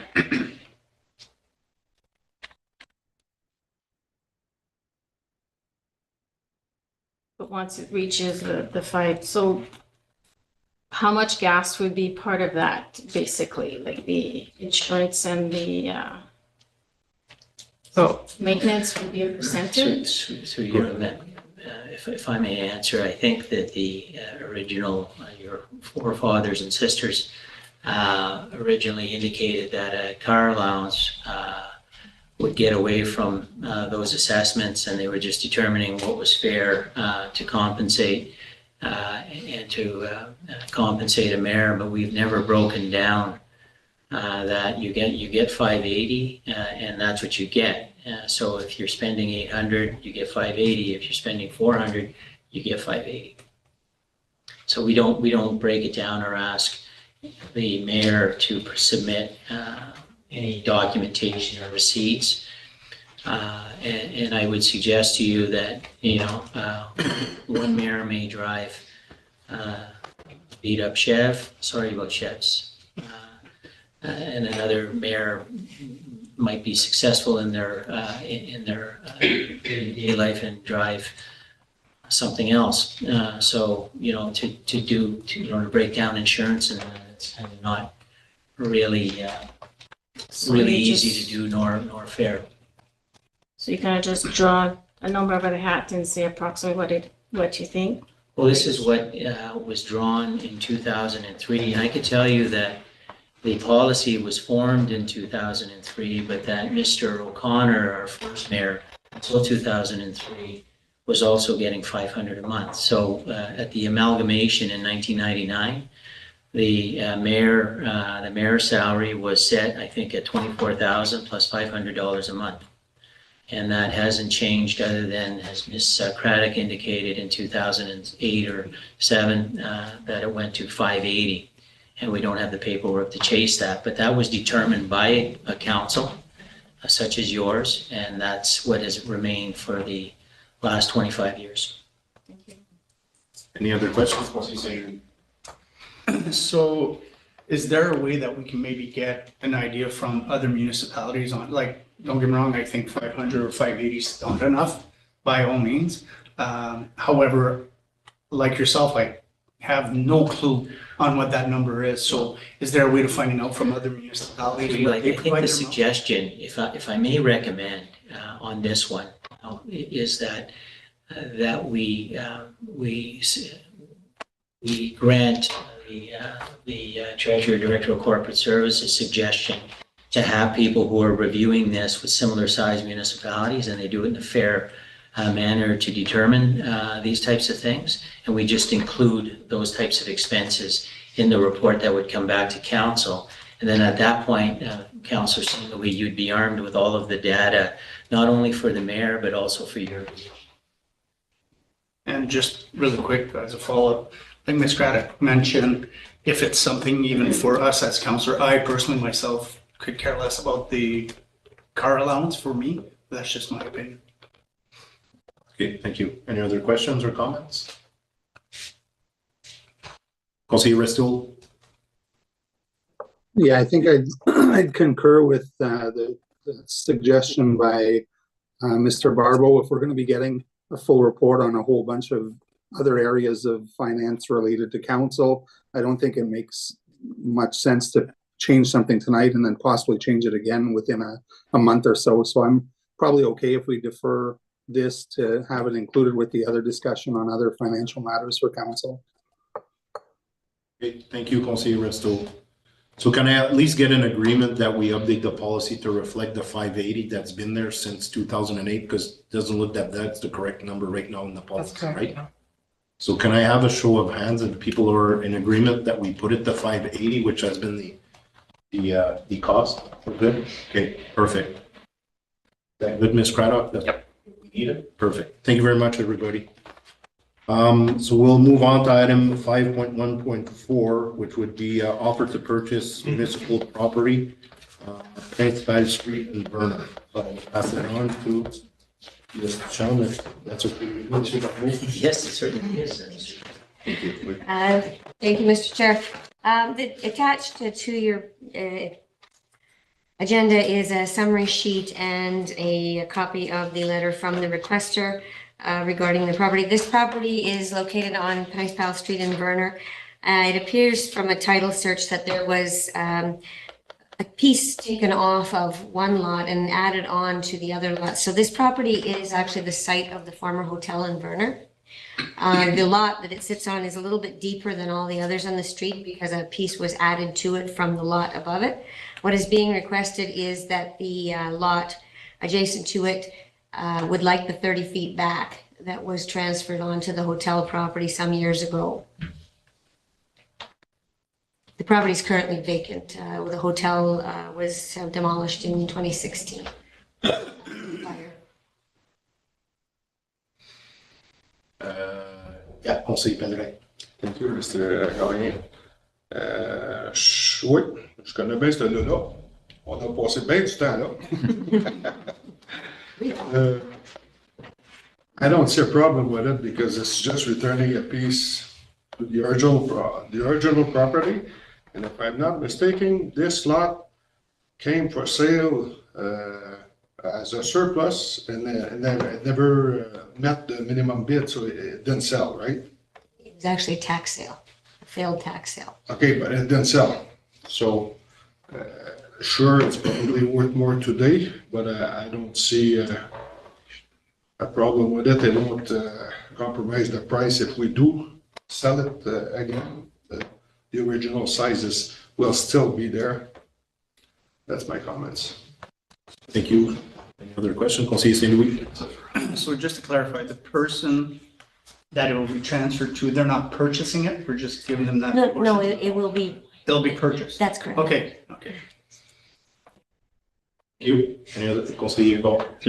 But once it reaches the 5, so how much gas would be part of that, basically, like the insurance and the so maintenance would be a percentage? So if I may answer, I think that the original, your forefathers and sisters originally indicated that a car allowance would get away from those assessments, and they were just determining what was fair to compensate and to compensate a mayor. But we've never broken down that you get 580, and that's what you get. So if you're spending 800, you get 580. If you're spending 400, you get 580. So we don't break it down or ask the mayor to submit any documentation or receipts. And I would suggest to you that, one mayor may drive beat up Chev. Sorry about Chevs. and another mayor might be successful in their day-to-day life and drive something else. So, you know, to break down insurance, and it's kind of not really really easy to do nor fair. So you kind of just draw a number out of the hat and say approximately what you think? Well, this is what was drawn in 2003, and I could tell you that the policy was formed in 2003, but that Mr. O'Connor, our first mayor, until 2003, was also getting $500 a month. So at the amalgamation in 1999, the mayor's salary was set, I think, at $24,000 plus $500 a month. And that hasn't changed other than, as Ms. Craddock indicated, in 2008 or 7, that it went to $580. And we don't have the paperwork to chase that, but that was determined by a council such as yours, and that's what has remained for the last 25 years. Any other questions? So is there a way that we can maybe get an idea from other municipalities on, like, don't get me wrong, I think 500 or 580 is not enough by all means. However, like yourself, I have no clue on what that number is. So is there a way to find out from other municipalities? I think the suggestion, if I may recommend on this one, is that we grant the Treasurer Director of Corporate Services suggestion to have people who are reviewing this with similar sized municipalities, and they do it in a fair manner to determine these types of things. And we just include those types of expenses in the report that would come back to council. And then at that point, Councillor Singleton, you'd be armed with all of the data, not only for the mayor, but also for your. And just really quick, as a follow-up, like Ms. Craddock mentioned, if it's something even for us as councillor, I personally myself could care less about the car allowance for me. That's just my opinion. Okay, thank you. Any other questions or comments? Councillor Resto? Yeah, I think I'd concur with the suggestion by Mr. Barbo. If we're going to be getting a full report on a whole bunch of other areas of finance related to council, I don't think it makes much sense to change something tonight and then possibly change it again within a month or so. So I'm probably okay if we defer this to have it included with the other discussion on other financial matters for council. Okay, thank you, Councillor Resto. So can I at least get an agreement that we update the policy to reflect the 580 that's been there since 2008? Because it doesn't look that that's the correct number right now in the policy, That's correct, right? yeah. So can I have a show of hands if people are in agreement that we put it to 580, which has been the cost? We're good? Okay, perfect. Is that good, Ms. Craddock? Yep. We need it? Perfect. Thank you very much, everybody. So we'll move on to item 5.1.4, which would be offer to purchase municipal property, Principal Street in Vernon. So I'll pass it on to Sean, if that's okay. Yes, it certainly is. Thank you. Thank you, Mr. Chair. Attached to your agenda is a summary sheet and a copy of the letter from the requester regarding the property. This property is located on Principal Street in Vernon. It appears from a title search that there was a piece taken off of one lot and added on to the other lot. So this property is actually the site of the former hotel in Vernon. The lot that it sits on is a little bit deeper than all the others on the street because a piece was added to it from the lot above it. What is being requested is that the lot adjacent to it would like the 30 feet back that was transferred onto the hotel property some years ago. The property is currently vacant. The hotel was demolished in 2016. Fire. Yeah, Conseil Pellerin. Thank you, Mr. Gagné. Oui, je connais bien ce là. On a passé bien du temps là. I don't see a problem with it because it's just returning a piece to the original property. And if I'm not mistaken, this lot came for sale as a surplus and it never met the minimum bid, so it didn't sell, right? It was actually a tax sale, a failed tax sale. Okay, but it didn't sell. So sure, it's probably worth more today, but I don't see a problem with it. They won't compromise the price if we do sell it again. The original sizes will still be there. That's my comments. Thank you. Any other question, Conseiller Saint-Louis? So just to clarify, the person that it will be transferred to, they're not purchasing it, we're just giving them that? No, portion? it will be, They'll be purchased? that's correct. Okay. Thank you. Any other, Conseiller Hubert?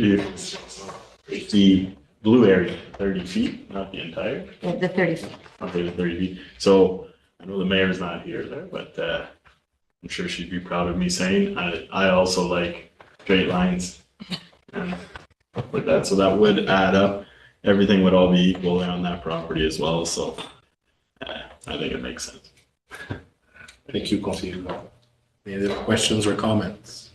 The blue area, 30 feet, not the entire, The 30 feet. okay, the 30 feet. So I know the mayor's not here there, but I'm sure she'd be proud of me saying, I also like straight lines and stuff like that. So that would add up. Everything would all be equal on that property as well. So I think it makes sense. Thank you, Conseiller Hubert. Any other questions or comments?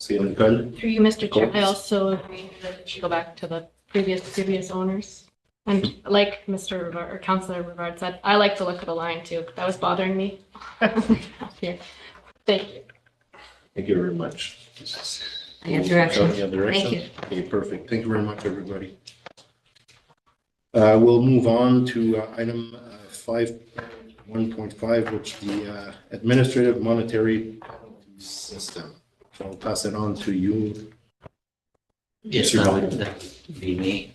Conseiller Nicole? Through you, Mr. Chair, I also agree that it should go back to the previous owners. And like Mr. Rivard, or Councillor Rivard said, I like the look of the line too. That was bothering me. Here. Thank you. Thank you very much. I have direction. Any other direction? Thank you. Okay, perfect. Thank you very much, everybody. We'll move on to item 5.1.5, which is the administrative monetary penalty system. So I'll pass it on to you. Yes, Mr. that Valley. would be me.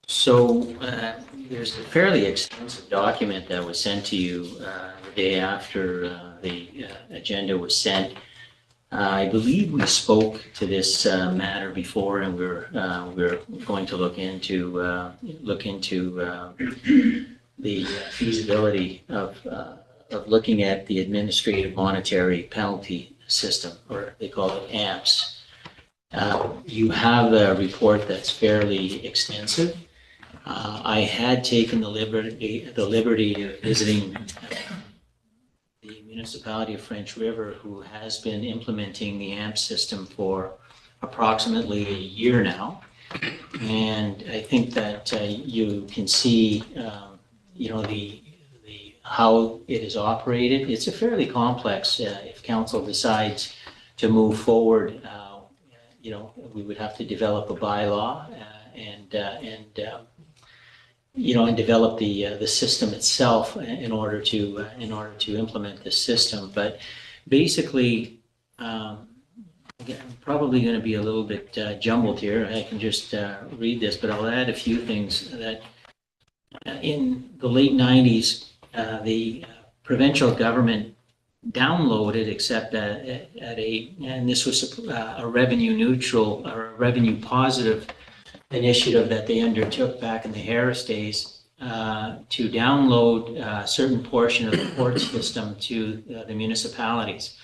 So there's a fairly extensive document that was sent to you the day after the agenda was sent. I believe we spoke to this matter before, and we're going to look into the feasibility of looking at the administrative monetary penalty system, or they call it AMPS. You have a report that's fairly extensive. I had taken the liberty of visiting the municipality of French River, who has been implementing the AMP system for approximately a year now. And I think that you can see, how it is operated. It's a fairly complex, if council decides to move forward, we would have to develop a bylaw and develop the system itself in order to implement this system. But basically, again, I'm probably going to be a little bit jumbled here. I can just read this, but I'll add a few things that in the late 90s, the provincial government downloaded, except and this was a revenue neutral or a revenue positive initiative that they undertook back in the Harris days to download a certain portion of the court system to the municipalities.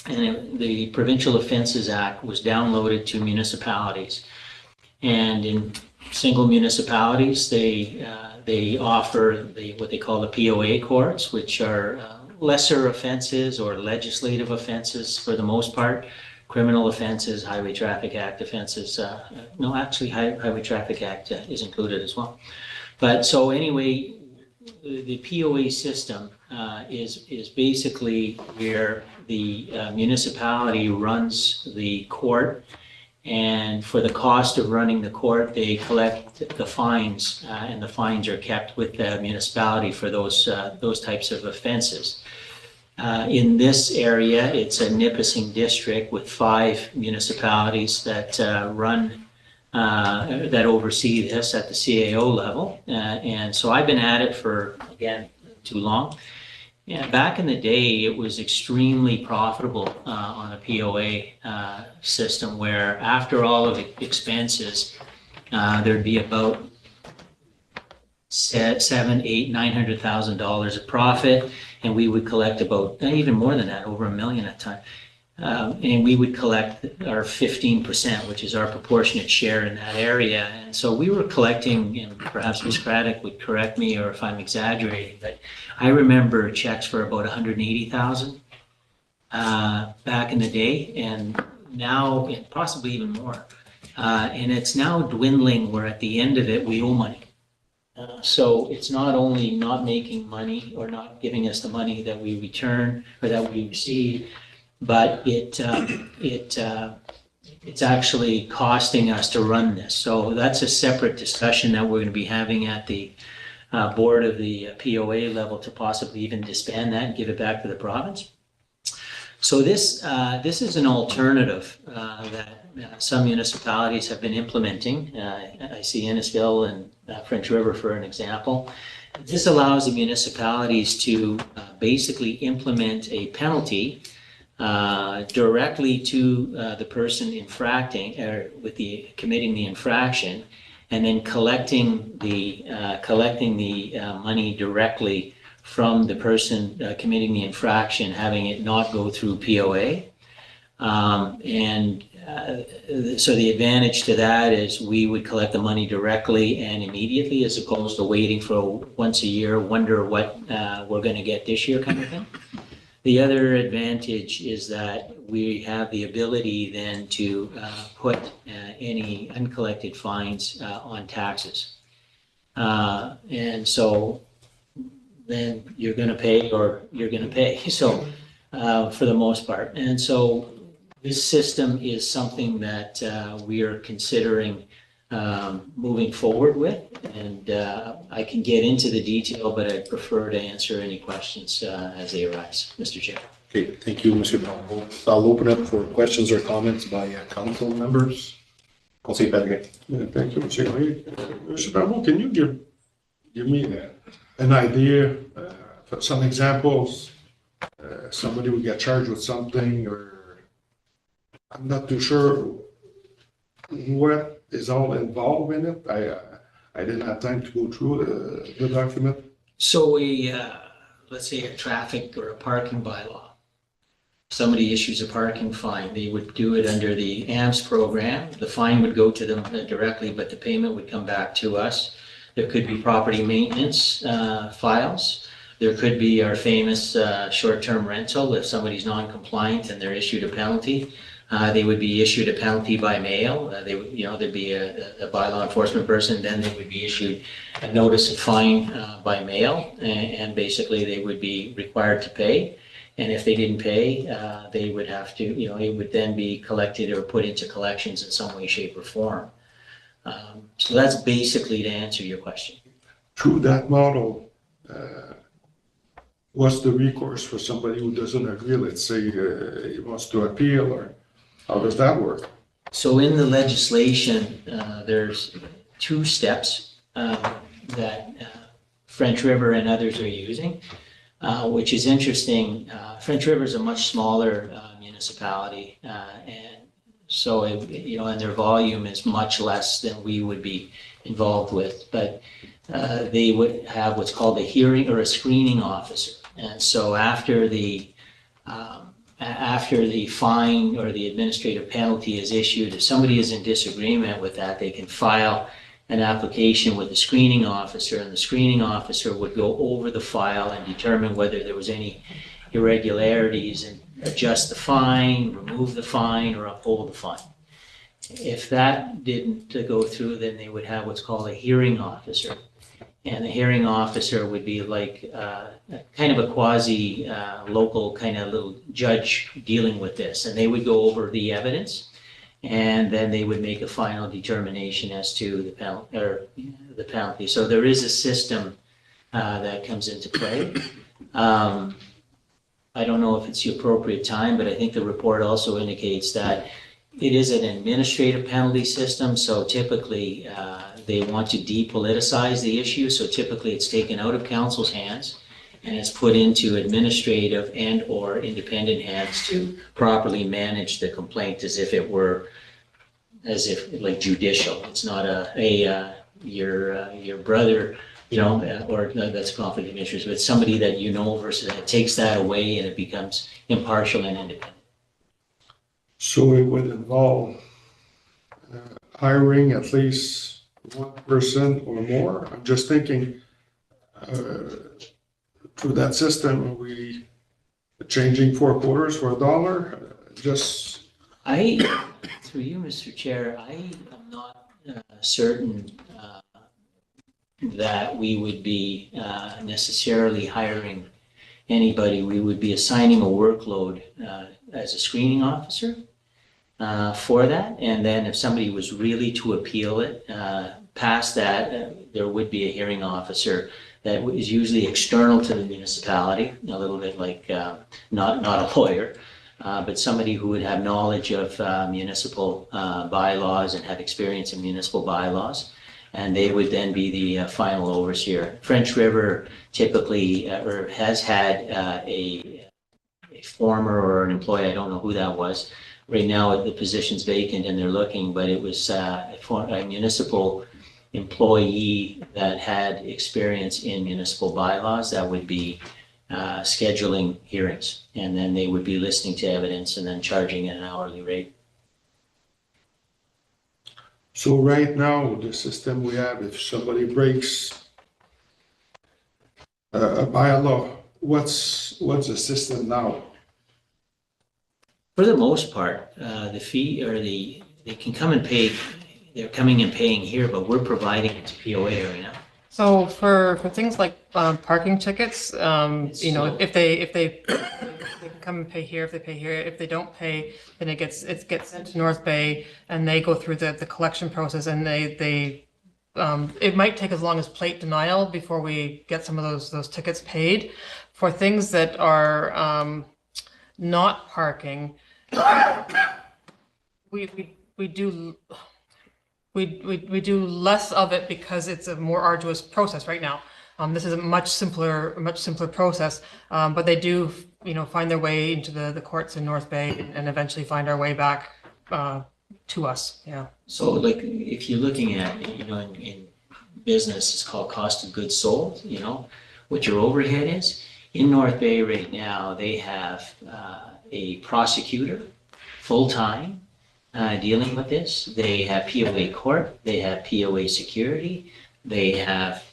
And the Provincial Offences Act was downloaded to municipalities. And in single municipalities, they offer what they call the POA courts, which are lesser offenses or legislative offenses for the most part. Criminal offenses, Highway Traffic Act offenses. No, actually, Highway Traffic Act is included as well. But so anyway, the POA system is basically where the municipality runs the court, and for the cost of running the court, they collect the fines, and the fines are kept with the municipality for those types of offenses. In this area, it's a Nipissing district with 5 municipalities that that oversee this at the CAO level. And so I've been at it for, again, too long. Yeah, back in the day, it was extremely profitable on a POA system, where after all of the expenses, there'd be about $700,000, $800,000, $900,000 of profit, and we would collect about even more than that, over $1 million at a time. And we would collect our 15%, which is our proportionate share in that area. And so we were collecting, and perhaps Ms. Craddock would correct me or if I'm exaggerating, but I remember checks for about 180,000 back in the day, and now possibly even more. And it's now dwindling where at the end of it, we owe money. So it's not only not making money or not giving us the money that we return or that we receive, but it's actually costing us to run this. So that's a separate discussion that we're going to be having at the board of the POA level to possibly even disband that and give it back to the province. So this is an alternative that some municipalities have been implementing. I see Innisfil and French River for an example. This allows the municipalities to basically implement a penalty directly to the person infracting or committing the infraction, and then collecting the money directly from the person committing the infraction, having it not go through POA. So the advantage to that is we would collect the money directly and immediately, as opposed to waiting for once a year, wonder what we're going to get this year kind of thing. The other advantage is that we have the ability then to put any uncollected fines on taxes. And so then you're going to pay or you're going to pay. So for the most part. And so this system is something that we are considering moving forward with. And I can get into the detail, but I'd prefer to answer any questions as they arise, Mr. Chair. Okay, thank you, Mr. Barbeau. I'll open up for questions or comments by council members. Conseiller Patrick. Thank you, Mr. Lee. Mr. Barbeau, can you give me an idea, some examples? Somebody would get charged with something, or I'm not too sure what is all involved in it. I didn't have time to go through the document. So let's say a traffic or a parking bylaw. Somebody issues a parking fine. They would do it under the AMPS program. The fine would go to them directly, but the payment would come back to us. There could be property maintenance files. There could be our famous short-term rental. If somebody's non-compliant and they're issued a penalty, they would be issued a penalty by mail. There'd be a bylaw enforcement person, then they would be issued a notice of fine by mail, and basically they would be required to pay. And if they didn't pay, they would have to, it would then be collected or put into collections in some way, shape, or form. So that's basically to answer your question. Through that model, what's the recourse for somebody who doesn't agree? Let's say he wants to appeal, or how does that work? So in the legislation, there's two steps that French River and others are using, which is interesting. French River is a much smaller municipality, and so and their volume is much less than we would be involved with. But they would have what's called a hearing or a screening officer, and so after the fine or the administrative penalty is issued, if somebody is in disagreement with that, they can file an application with the screening officer, and the screening officer would go over the file and determine whether there was any irregularities and adjust the fine, remove the fine, or uphold the fine. If that didn't go through, then they would have what's called a hearing officer. And the hearing officer would be like kind of a quasi local kind of little judge dealing with this. And they would go over the evidence, and then they would make a final determination as to the penalty. So there is a system that comes into play. I don't know if it's the appropriate time, but I think the report also indicates that it is an administrative penalty system. So typically they want to depoliticize the issue. So typically it's taken out of council's hands and it's put into administrative and or independent hands to properly manage the complaint as if like judicial. It's not your brother, or that's conflict of interest, but somebody that versus it takes that away and it becomes impartial and independent. So it would involve hiring at least one person or more. I'm just thinking, through that system, are we changing 4 quarters for $1? Just, Through you, Mr. Chair, I am not certain that we would be necessarily hiring anybody. We would be assigning a workload as a screening officer for that. And then if somebody was really to appeal it, past that, there would be a hearing officer that is usually external to the municipality, a little bit like not a lawyer, but somebody who would have knowledge of municipal bylaws and have experience in municipal bylaws. And they would then be the final overseer. French River typically or has had a former or an employee, I don't know who that was. Right now the position's vacant and they're looking, but it was a municipal employee that had experience in municipal bylaws that would be scheduling hearings. And then they would be listening to evidence and then charging at an hourly rate. so right now, the system we have, if somebody breaks a bylaw, what's the system now? For the most part, the fee or they can come and pay, they're coming and paying here, but we're providing it to POA right now. So for things like parking tickets, you know, if they can come and pay here, if they pay here, if they don't pay, then it gets sent to North Bay and they go through the collection process and they it might take as long as plate denial before we get some of those tickets paid. For things that are not parking, we do less of it because it's a more arduous process right now. This is a much simpler process, but they do, you know, find their way into the courts in North Bay and eventually find our way back to us. Yeah. So like if you're looking at, you know, in business, it's called cost of goods sold, you know, what your overhead is. In North Bay right now, they have a prosecutor full-time dealing with this. They have POA court, they have POA security, they have,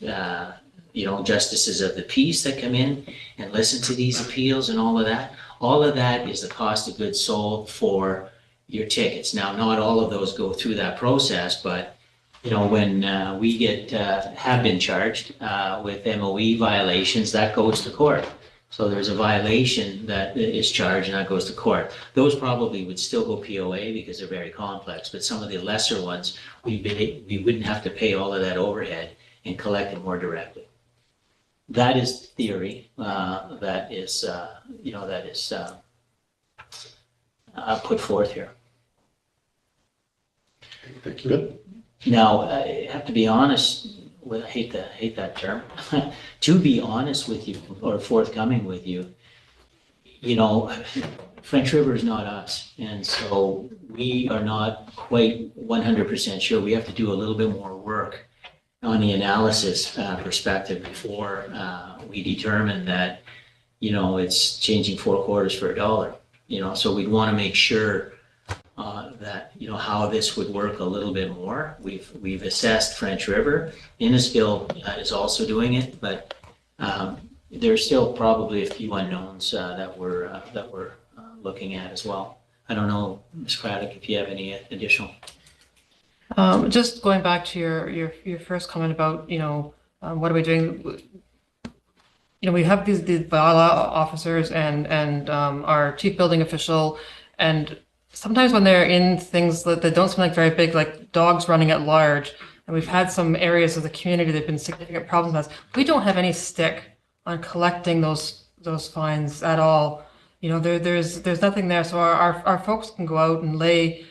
you know, justices of the peace that come in and listen to these appeals and all of that. All of that is the cost of goods sold for your tickets. Now, not all of those go through that process, but you know, when we have been charged with MOE violations, that goes to court. So there's a violation that is charged and that goes to court. Those probably would still go POA because they're very complex, but some of the lesser ones, we wouldn't have to pay all of that overhead and collect it more directly. That is theory. That is, you know, that is put forth here. Thank you. Good. Now, I have to be honest with, I hate that term, to be honest with you or forthcoming with you, you know, French River is not us. And so we are not quite 100% sure. We have to do a little bit more work on the analysis perspective before we determine that, you know, it's changing 4 quarters for $1, you know, so we'd want to make sure that, you know, how this would work a little bit more. We've assessed French River. Innisfil is also doing it, but there's still probably a few unknowns that we're looking at as well. I don't know, Ms. Craddock, if you have any additional. Just going back to your first comment about, you know, what are we doing? You know, we have these bylaw officers and our chief building official, and sometimes when they're in things that don't seem like very big, like dogs running at large, and we've had some areas of the community that have been significant problems with us, we don't have any stick on collecting those fines at all. You know, there's nothing there. So our folks can go out and lay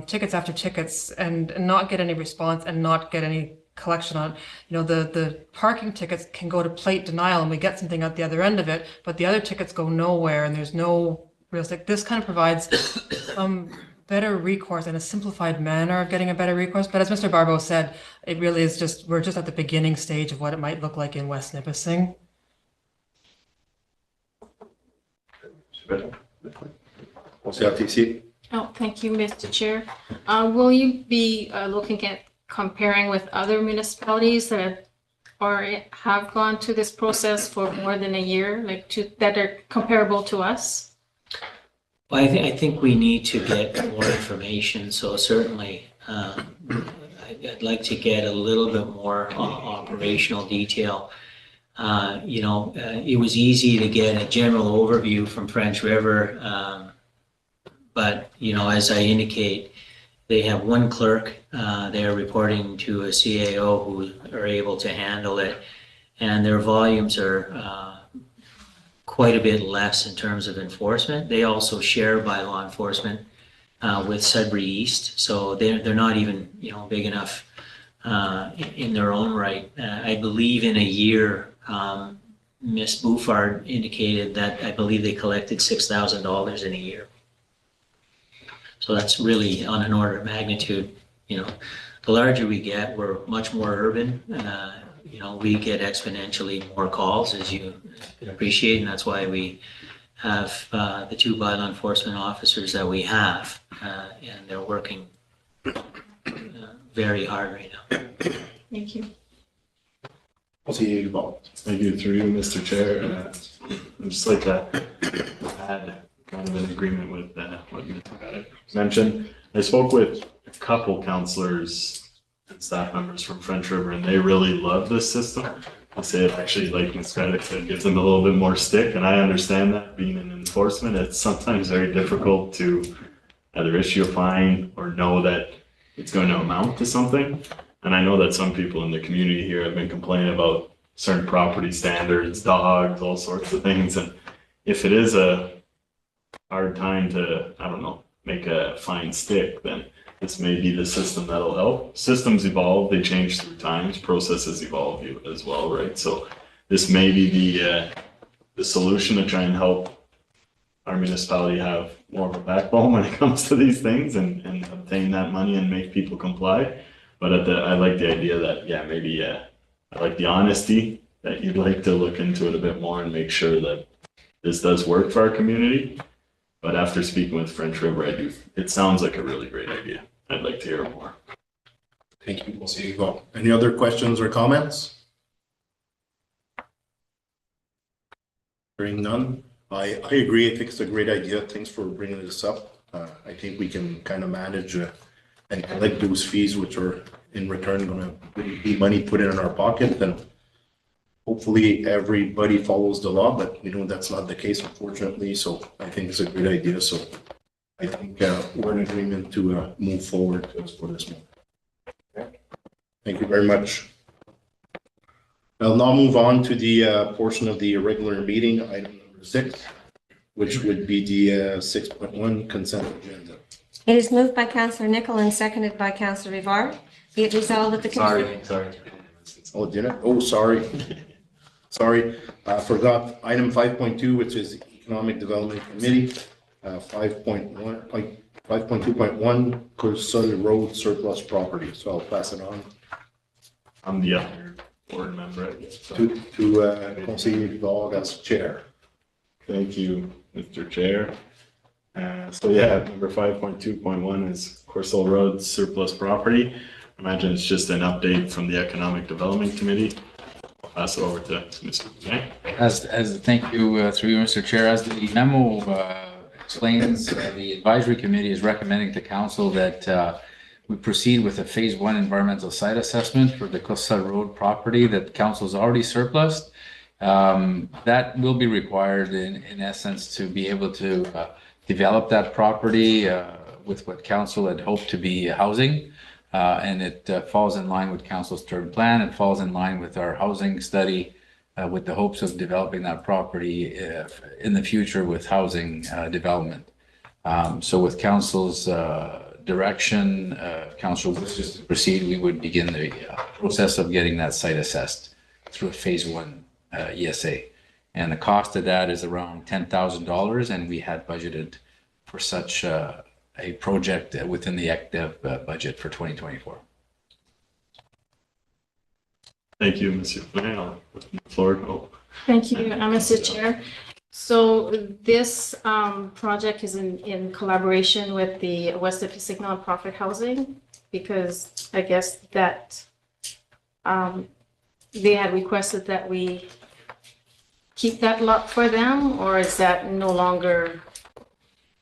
tickets after tickets and not get any response and not get any collection on. You know, the parking tickets can go to plate denial and we get something at the other end of it, but the other tickets go nowhere and there's no real stick. This kind of provides some better recourse and a simplified manner of getting a better recourse. But as Mr. Barbeau said, it really is we're just at the beginning stage of what it might look like in West Nipissing. CRTC. Oh, thank you, Mr. Chair. Will you be looking at comparing with other municipalities that have or have gone to this process for more than a year, like that are comparable to us? Well, I think we need to get more information, so certainly, I'd like to get a little bit more operational detail. It was easy to get a general overview from French River, but, as I indicate, they have one clerk, they're reporting to a CAO who are able to handle it, and their volumes are quite a bit less in terms of enforcement. They also share bylaw enforcement with Sudbury East, so they're not even, big enough in their own right. I believe in a year, Ms. Bouffard indicated that I believe they collected $6,000 in a year. So that's really on an order of magnitude. The larger we get, we're much more urban. We get exponentially more calls, as you can appreciate, and that's why we have the 2 bylaw enforcement officers that we have, and they're working very hard right now. Thank you. Conseiller Hubert. Thank you, through you, Mr. Chair. I'd just like to add kind of an agreement with what Mr. mentioned. I spoke with a couple councillors and staff members from French River, and they really love this system. They say it actually, like Ms. Craddock said, gives them a little bit more stick, and I understand that. Being in enforcement, it's sometimes very difficult to either issue a fine or know that it's going to amount to something. And I know that some people in the community here have been complaining about certain property standards, dogs, all sorts of things. And if it is a hard time to, make a fine stick, then this may be the system that'll help. Systems evolve, they change through times, processes evolve as well, right? So this may be the solution to try and help our municipality have more of a backbone when it comes to these things and obtain that money and make people comply. But I like the idea that, maybe I like the honesty that you'd like to look into it a bit more and make sure that this does work for our community. But after speaking with French River, it sounds like a really great idea. I'd like to hear more. Thank you, Conseiller Hubert. Any other questions or comments? Hearing none. I agree. I think it's a great idea. Thanks for bringing this up. I think we can kind of manage and collect those fees, which are in return going to be money put in our pocket. And hopefully everybody follows the law, but that's not the case, unfortunately. So I think it's a good idea. So I think we're in agreement to move forward for this one. Thank you very much. I'll now move on to the portion of the regular meeting, item number 6, which would be the 6.1 consent agenda. It is moved by Councillor Nicol and seconded by Councillor Rivard. Be it resolved that the Sorry. Oh, did it? Oh, sorry. Sorry, I forgot item 5.2, which is Economic Development Committee, 5.2.1, Courcelles Road surplus property. So I'll pass it on I'm the other board member, I guess. to Conseiller Hubert as chair. Thank you, Mr. Chair. Number 5.2.1 is Courcelles Road surplus property. Imagine it's just an update from the Economic Development Committee. I'll pass it over to Mr. Bouget. Thank you, through you, Mr. Chair. As the memo explains, the advisory committee is recommending to council that we proceed with a phase 1 environmental site assessment for the Courcelles Road property that council's already surplused. That will be required in essence to be able to develop that property with what council had hoped to be housing. And it falls in line with council's third plan. It falls in line with our housing study with the hopes of developing that property in the future with housing development. So with council's direction, council wishes to proceed, we would begin the process of getting that site assessed through a phase 1 ESA. And the cost of that is around $10,000, and we had budgeted for such a project within the ECDEV budget for 2024. Thank you, Mr. Bouget. I'll open the floor. Thank you, Mr. Chair. So this project is in collaboration with the West Nipissing Nonprofit Housing, because I guess that they had requested that we keep that lot for them, or is that no longer?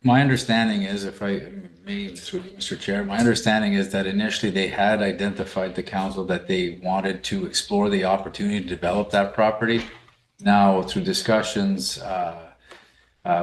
My understanding is, if I may, through you, Mr. Chair, my understanding is that initially they had identified the council that they wanted to explore the opportunity to develop that property. Now, through discussions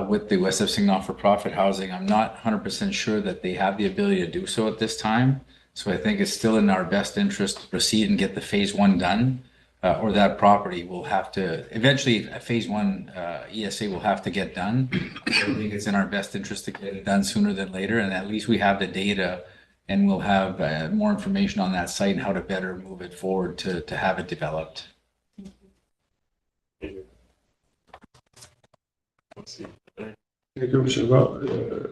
with the West Nipissing Not-for-Profit Housing, I'm not 100% sure that they have the ability to do so at this time. So I think it's still in our best interest to proceed and get the phase one done, or that property will have to, eventually a phase one ESA will have to get done. I think it's in our best interest to get it done sooner than later, and at least we have the data and we'll have more information on that site and how to better move it forward to have it developed. Thank you, Mr. Well,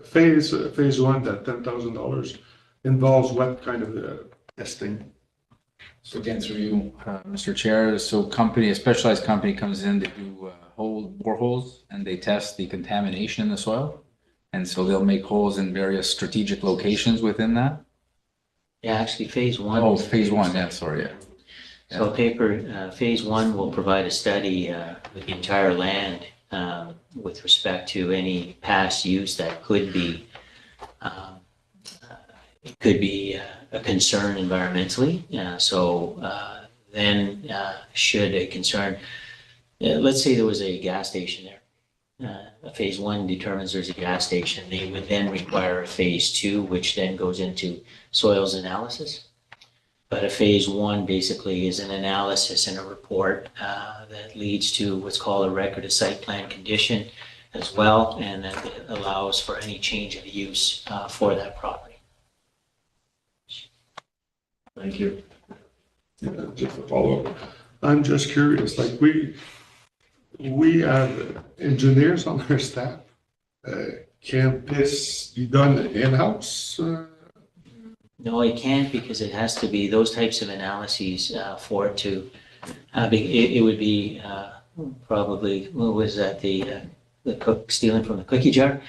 phase one, that $10,000 involves what kind of testing? So again, through you, Mr. Chair, so a specialized company comes in, they do boreholes and they test the contamination in the soil. And so they'll make holes in various strategic locations within that. Yeah, actually, phase one. Oh, phase one, yeah, sorry, yeah. So phase one will provide a study with the entire land with respect to any past use that could be a concern environmentally. Then should a concern, let's say there was a gas station there. Phase one determines there's a gas station. They would then require a phase two, which then goes into soils analysis. But a phase one basically is an analysis and a report that leads to what's called a record of site plan condition as well, and that allows for any change of use for that property. Thank you. Yeah, just a follow-up. I'm just curious, like we have engineers on our staff. Can't this be done in-house? No, it can't, because it has to be those types of analyses for it to, it would be probably, what was that, the cook stealing from the cookie jar?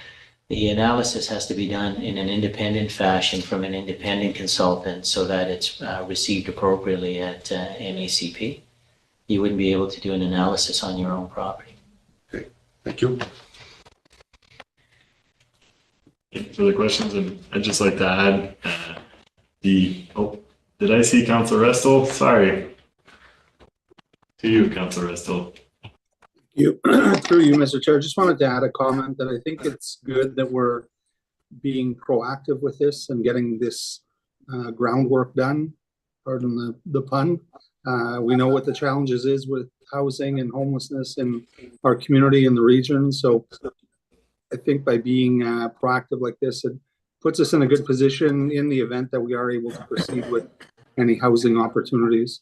The analysis has to be done in an independent fashion from an independent consultant so that it's received appropriately at MACP. You wouldn't be able to do an analysis on your own property. Okay, thank you. For the questions, and I'd just like to add did I see Councilor Restel? Sorry. To you, Councilor Restel. Through you, Mr. Chair, just wanted to add a comment that I think it's good that we're being proactive with this and getting this groundwork done, pardon the pun. We know what the challenges is with housing and homelessness in our community and the region. So I think by being proactive like this, it puts us in a good position in the event that we are able to proceed with any housing opportunities.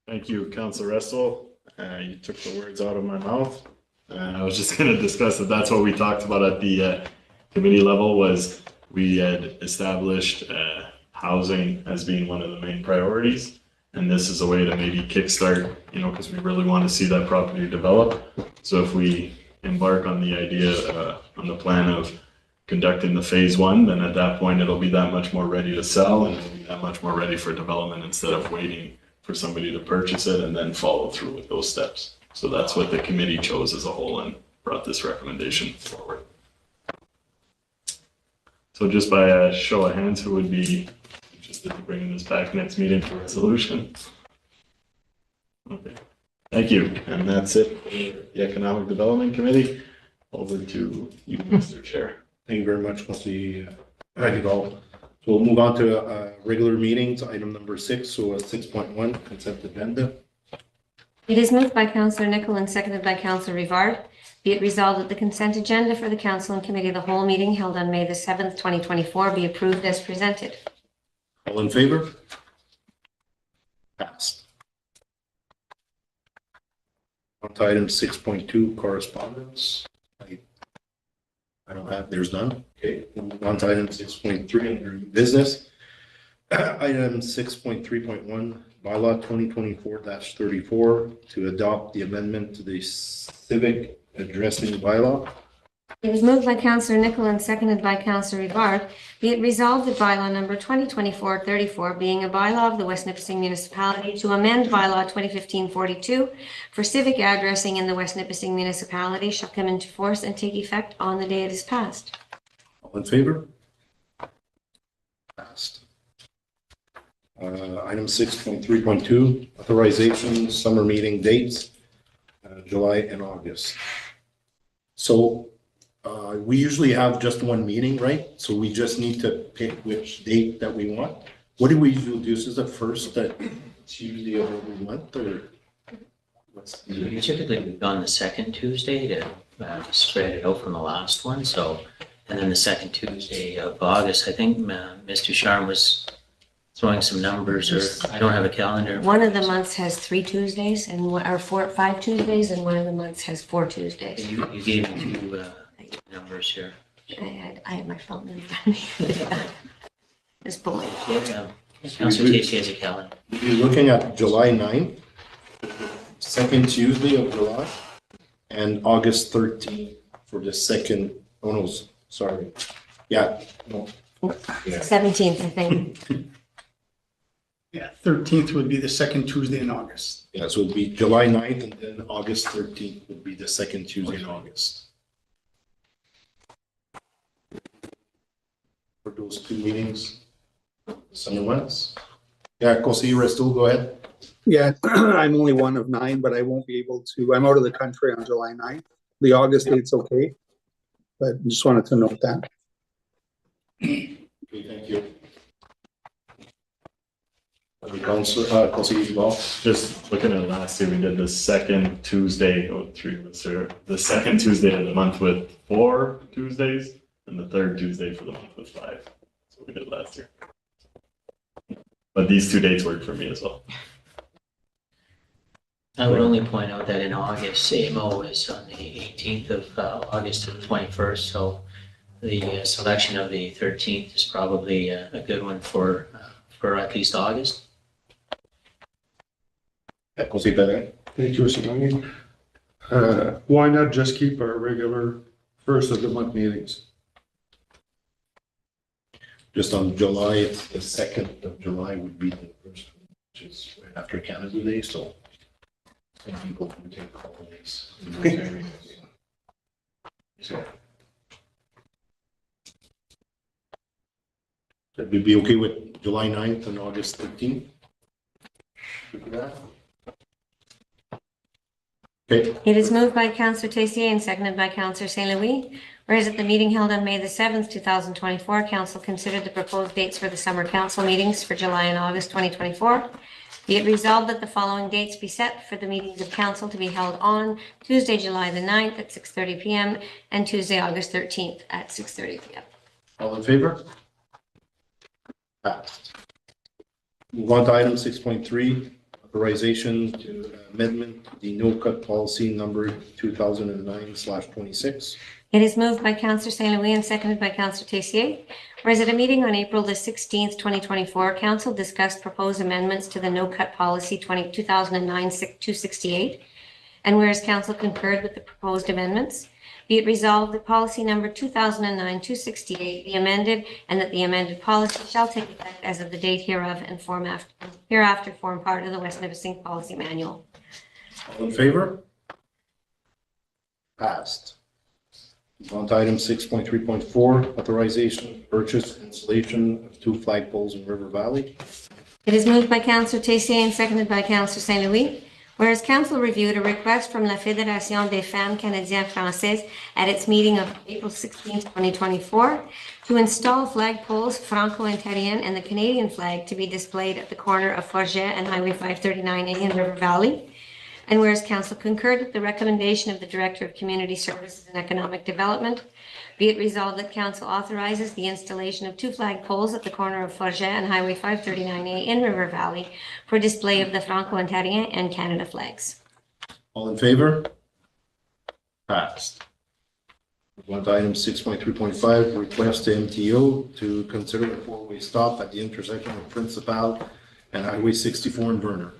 Thank you, Councilor Restel. You took the words out of my mouth. I was just going to discuss that. That's what we talked about at the committee level. Was we had established housing as being one of the main priorities, and this is a way to maybe kickstart, because we really want to see that property develop. So if we embark on the idea, on the plan of conducting the phase one, then at that point it'll be that much more ready to sell and it'll be that much more ready for development instead of waiting for somebody to purchase it and then follow through with those steps. So that's what the committee chose as a whole and brought this recommendation forward. So just by a show of hands, who would be interested in bringing this back next meeting for resolution? Okay, thank you. And that's it for the Economic Development Committee. Over to you, Mr. Chair. Thank you very much, Councilor Radival. So we'll move on to regular meetings, item number 6, so 6.1, consent agenda. It is moved by Councillor Nichol and seconded by Councillor Rivard. Be it resolved that the consent agenda for the Council and Committee of the Whole meeting held on May the 7th, 2024 be approved as presented. All in favor? Passed. On to item 6.2, correspondence. I don't have, there's none. Okay, we'll move on to item 6.3 under business. Item 6.3.1, bylaw 2024-34 to adopt the amendment to the civic addressing bylaw. It was moved by Councillor Nichol and seconded by Councillor Rivard. Be it resolved that bylaw number 2024-34, being a bylaw of the West Nipissing Municipality to amend bylaw 2015-42 for civic addressing in the West Nipissing Municipality, shall come into force and take effect on the day it is passed. All in favor? Passed. Item 6.3.2, authorization summer meeting dates, July and August. So we usually have just one meeting, right? So we just need to pick which date that we want. What do we usually do? This is the first Tuesday of every month, or what's We typically we've gone the second Tuesday to spread it out from the last one, so, and then the second Tuesday of August, I think Mr. Sharm was throwing some numbers, or I don't have a calendar. One of the months has 3 Tuesdays and or 5 Tuesdays, and one of the months has 4 Tuesdays. You gave me two numbers here. I have my phone in front of me. Just pulling. Yeah, Councilor Casey has a calendar. You're looking at July 9th, second Tuesday of July, and August 13th for the second, oh no, sorry. Yeah, no. Yeah. 17th, I think. Yeah, 13th would be the second Tuesday in August. Yeah, so it'd be July 9th, and then August 13th would be the second Tuesday in August. For those two meetings. Someone else? Yeah, Conseiller Resto, go ahead. Yeah, I'm only one of 9, but I won't be able to, I'm out of the country on July 9th. The August date's okay, but just wanted to note that. Okay, thank you. Conseiller Duval. Just looking at last year, we did the second Tuesday, the second Tuesday of the month with 4 Tuesdays, and the third Tuesday for the month with 5. That's what we did last year. But these 2 dates work for me as well. I would only point out that in August, AMO is on the 18th of August to the 21st, so the selection of the 13th is probably a good one for at least August. Conseiller Perrin. Thank you, Mr. Lange. Why not just keep our regular first of the month meetings? Just on July, it's the 2nd of July would be the first, which is right after Canada Day, so some people can take holidays. So would we be okay with July 9th and August 13th? Okay. It is moved by Councillor Tessier and seconded by Councillor St. Louis. Whereas at the meeting held on May the 7th, 2024, Council considered the proposed dates for the summer council meetings for July and August 2024. Be it resolved that the following dates be set for the meetings of council to be held on Tuesday, July the 9th at 6:30 p.m. and Tuesday, August 13th at 6:30 p.m. All in favor? Passed. Move on to item 6.3, authorization to amendment the no-cut policy number 2009/26. It is moved by Councillor St. Louis and seconded by Councillor Tessier. Whereas at a meeting on April the 16th, 2024, Council discussed proposed amendments to the no-cut policy 2009-268. And whereas Council concurred with the proposed amendments, be it resolved that policy number 2009-268 be amended and that the amended policy shall take effect as of the date hereof and hereafter form part of the West Nipissing Policy Manual. All in favor? Passed. Move on to item 6.3.4, authorization to purchase installation of 2 flagpoles in River Valley. It is moved by Councillor Tessier and seconded by Councillor St. Louis. Whereas Council reviewed a request from La Fédération des Femmes Canadiennes Françaises at its meeting of April 16, 2024, to install flagpoles Franco-Ontarian and the Canadian flag to be displayed at the corner of Forget and Highway 539A in River Valley. And whereas Council concurred with the recommendation of the Director of Community Services and Economic Development, be it resolved that Council authorizes the installation of 2 flagpoles at the corner of Forget and Highway 539A in River Valley for display of the Franco-Ontarien and Canada flags. All in favor? Passed. Move on to item 6.3.5, request to MTO to consider a 4-way stop at the intersection of Principal and Highway 64 in Verner.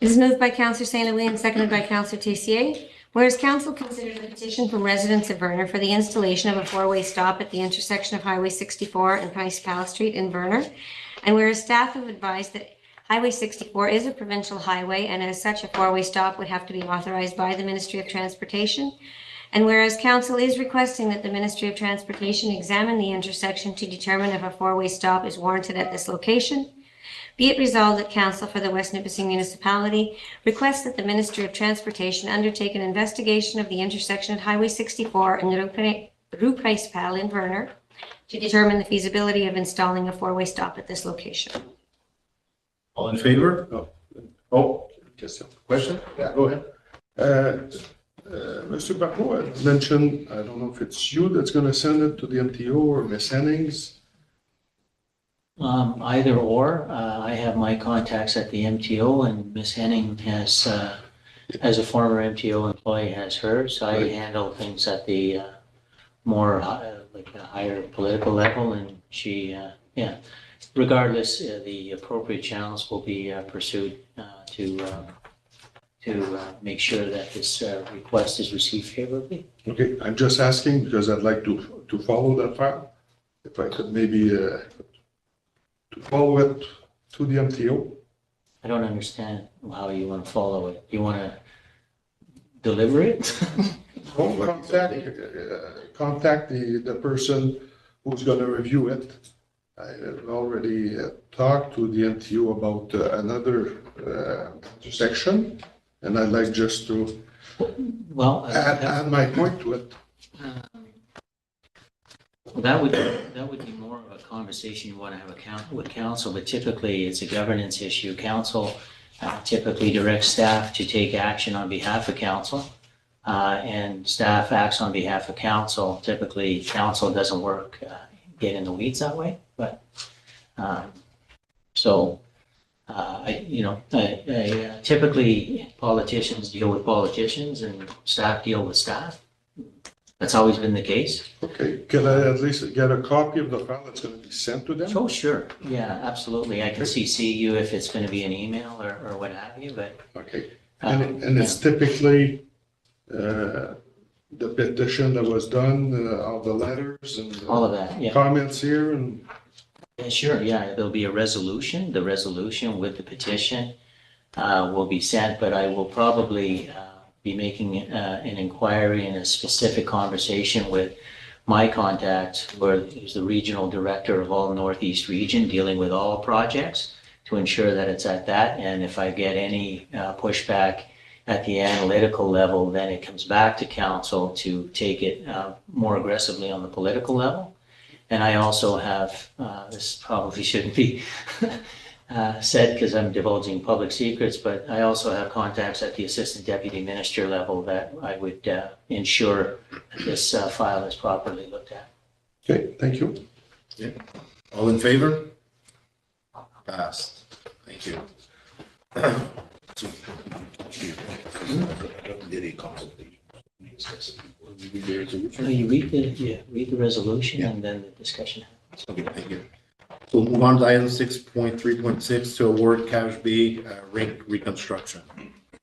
It is moved by Councillor St. Louis and seconded by Councillor Tessier. Whereas council considered a petition from residents of Verner for the installation of a four-way stop at the intersection of Highway 64 and Price Palace Street in Verner. And whereas staff have advised that Highway 64 is a provincial highway, and as such, a four-way stop would have to be authorized by the Ministry of Transportation. And whereas council is requesting that the Ministry of Transportation examine the intersection to determine if a four-way stop is warranted at this location. Be it resolved that council for the West Nipissing Municipality requests that the Ministry of Transportation undertake an investigation of the intersection at Highway 64 and Rue Price Pal in Verner to determine the feasibility of installing a four-way stop at this location. All in favor? Oh, just a question? Yeah, go ahead. Mr. Barbeau had mentioned, I don't know if it's you that's gonna send it to the MTO or Miss Hennings. Either or. I have my contacts at the MTO, and Ms. Henning has, as a former MTO employee, has hers. I Right. handle things at the more like a higher political level, and she, yeah. Regardless, the appropriate channels will be pursued to make sure that this request is received favorably. Okay, I'm just asking because I'd like to follow that file. If I could maybe to follow it to the MTO. I don't understand how you want to follow it. You want to deliver it? Oh, contact the person who's gonna review it. I have already talked to the MTO about another section, and I'd like just to Well, add my point to it. that would be more of a conversation you want to have with council, but typically it's a governance issue. Council typically directs staff to take action on behalf of council, and staff acts on behalf of council. Typically, council doesn't get in the weeds that way, but typically politicians deal with politicians and staff deal with staff. That's always been the case. Okay, can I at least get a copy of the file that's gonna be sent to them? Oh, sure. Yeah, absolutely. I can CC you if it's going to be an email or what have you, but. Okay, and it's typically the petition that was done, all the letters and All of that, yeah. comments here and. Yeah, sure, yeah, there'll be a resolution. The resolution with the petition will be sent, but I will probably be making an inquiry and a specific conversation with my contact, who's the regional director of all Northeast region, dealing with all projects, to ensure that it's at that. And if I get any pushback at the analytical level, then it comes back to council to take it more aggressively on the political level. And I also have, this probably shouldn't be said because I'm divulging public secrets, but I also have contacts at the assistant deputy minister level that I would ensure that this file is properly looked at. Okay, thank you. Yeah. All in favor? Passed. Thank you. No, you read the resolution and then the discussion happens. Okay, thank you. So we'll move on to item 6.3.6 to award Cache Bay rink reconstruction.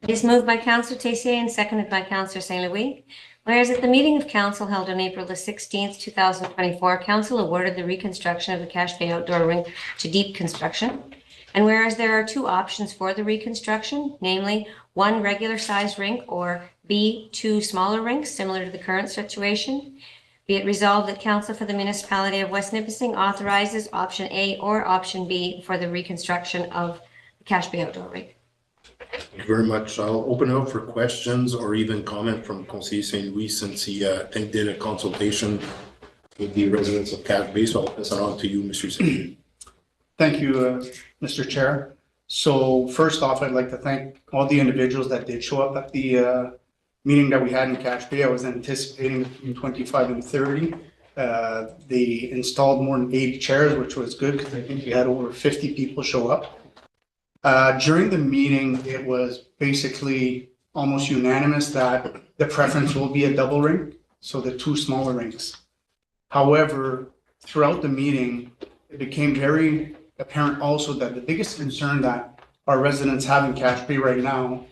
It is moved by Councillor Tessier and seconded by Councillor St. Louis. Whereas at the meeting of council held on April the 16th, 2024, council awarded the reconstruction of the Cache Bay outdoor rink to Deep Construction. And whereas there are two options for the reconstruction, namely one regular size rink or B, two smaller rinks similar to the current situation, be it resolved that council for the municipality of West Nipissing authorizes option A or option B for the reconstruction of the Cache Bay outdoor rink. Thank you very much. I'll open it up for questions or even comment from Conseiller St. Louis since he, I think, did a consultation with the residents of Cache Bay. So I'll pass it on to you, Mr. St. Louis. Thank you, Mr. Chair. So first off, I'd like to thank all the individuals that did show up at the meeting that we had in Cache Bay. I was anticipating between 25 and 30. They installed more than 80 chairs, which was good because I think we had over 50 people show up. During the meeting, it was basically almost unanimous that the preference will be a double rink, so the two smaller rinks. However, throughout the meeting, it became very apparent also that the biggest concern that our residents have in Cache Bay right now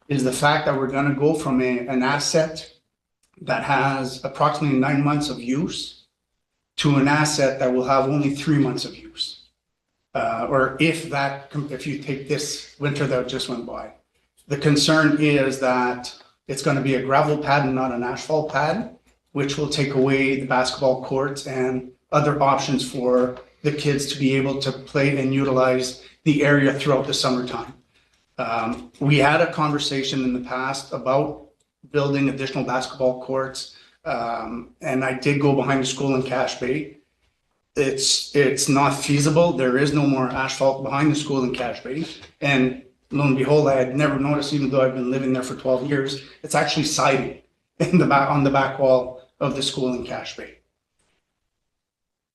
is the fact that we're gonna go from an asset that has approximately 9 months of use to an asset that will have only 3 months of use. Or if you take this winter that just went by. The concern is that it's gonna be a gravel pad and not an asphalt pad, which will take away the basketball courts and other options for the kids to be able to play and utilize the area throughout the summertime. We had a conversation in the past about building additional basketball courts, and I did go behind the school in Cache Bay. It's not feasible. There is no more asphalt behind the school in Cache Bay. And lo and behold, I had never noticed, even though I've been living there for 12 years, it's actually siding on the back wall of the school in Cache Bay.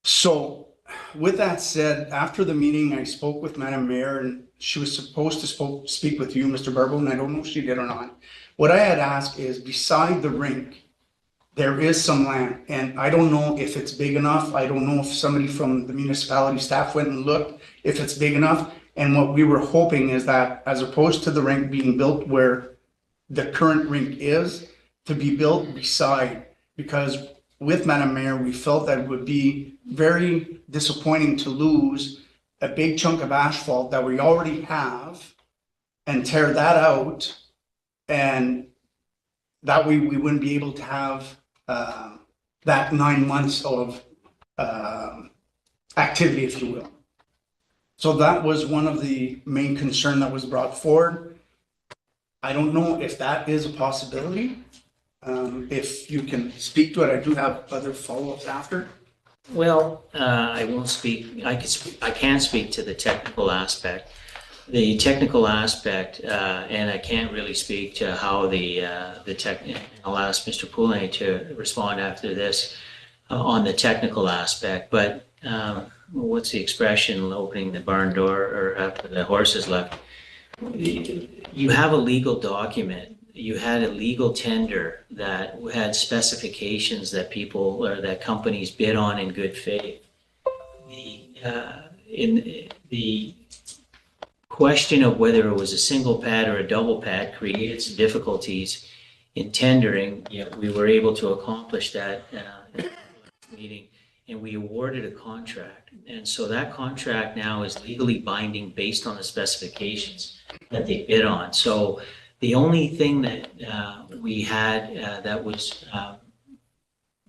So with that said, after the meeting, I spoke with Madam Mayor, and she was supposed to speak with you, Mr. Barbo, and I don't know if she did or not. What I had asked is, beside the rink, there is some land, and I don't know if it's big enough. I don't know if somebody from the municipality staff went and looked if it's big enough. And what we were hoping is that, as opposed to the rink being built where the current rink is, to be built beside, because with Madam Mayor, we felt that it would be very disappointing to lose a big chunk of asphalt that we already have and tear that out, and that way we wouldn't be able to have that 9 months of activity, if you will. So that was one of the main concern that was brought forward. I don't know if that is a possibility. If you can speak to it, I do have other follow-ups after. Well, I won't speak, I can speak to the technical aspect. The technical aspect, and I can't really speak to how I'll ask Mr. Poulin to respond after this on the technical aspect, but what's the expression, opening the barn door or after the horses left? You have a legal document. You had a legal tender that had specifications that people or that companies bid on in good faith. The question of whether it was a single pad or a double pad created some difficulties in tendering. Yet we were able to accomplish that in the meeting, and we awarded a contract. And so that contract now is legally binding based on the specifications that they bid on. So the only thing that we had that was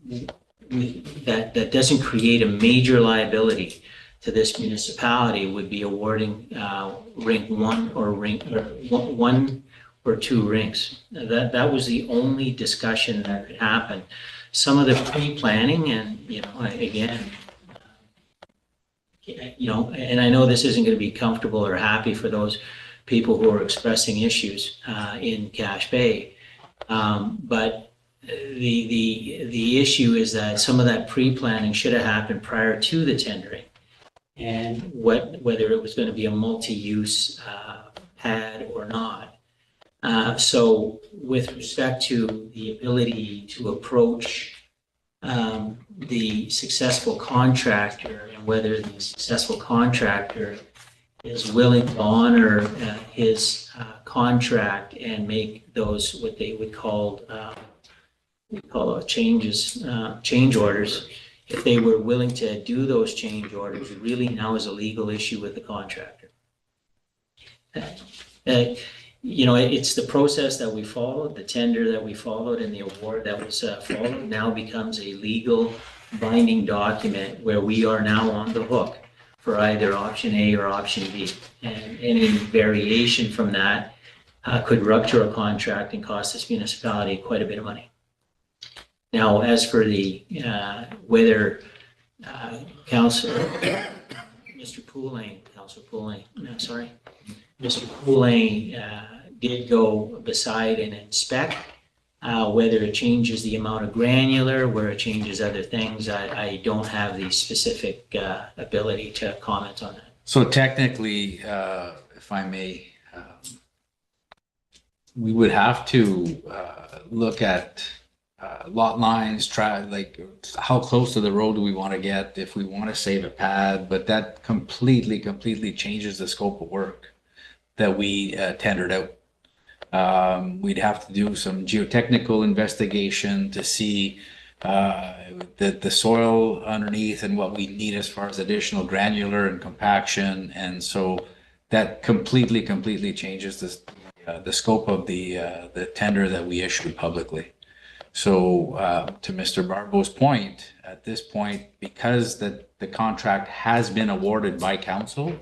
that doesn't create a major liability to this municipality would be awarding rink one or one or two rinks. That was the only discussion that could happen. Some of the pre-planning, and again, and I know this isn't going to be comfortable or happy for those people who are expressing issues in Cache Bay, but the issue is that some of that pre-planning should have happened prior to the tendering, and whether it was going to be a multi-use pad or not. So with respect to the ability to approach the successful contractor, and whether the successful contractor is willing to honor his contract and make those what they would call change orders. If they were willing to do those change orders, really now is a legal issue with the contractor. It's the process that we followed, the tender that we followed, and the award that was followed now becomes a legal binding document where we are now on the hook for either option A or option B. And any variation from that could rupture a contract and cost this municipality quite a bit of money. Now, as for the whether Mr. Poulin did go beside and inspect, whether it changes the amount of granular, where it changes other things, I don't have the specific ability to comment on that. So technically, if I may, we would have to look at lot lines, try like how close to the road do we want to get if we want to save a pad, but that completely changes the scope of work that we tendered out. We'd have to do some geotechnical investigation to see the soil underneath and what we need as far as additional granular and compaction. And so that completely changes the scope of the tender that we issued publicly. So to Mr. Barbo's point, at this point, because the contract has been awarded by council,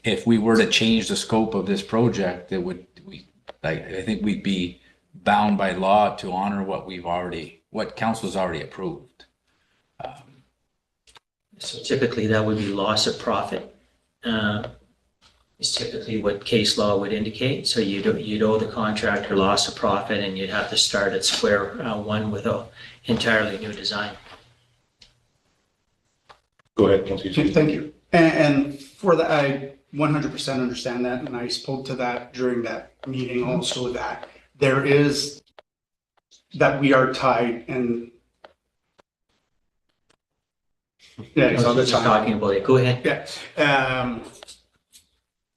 if we were to change the scope of this project, I think we'd be bound by law to honor what council's already approved. So typically that would be loss of profit. Is typically what case law would indicate. So you'd owe the contractor loss of profit, and you'd have to start at square one with an entirely new design. Go ahead, Councilor. Thank you. And for that, I 100% understand that, and I spoke to that during that meeting also, that there is, that we are tied, and yeah, it's on the time. Talking about it. Go ahead. Yeah.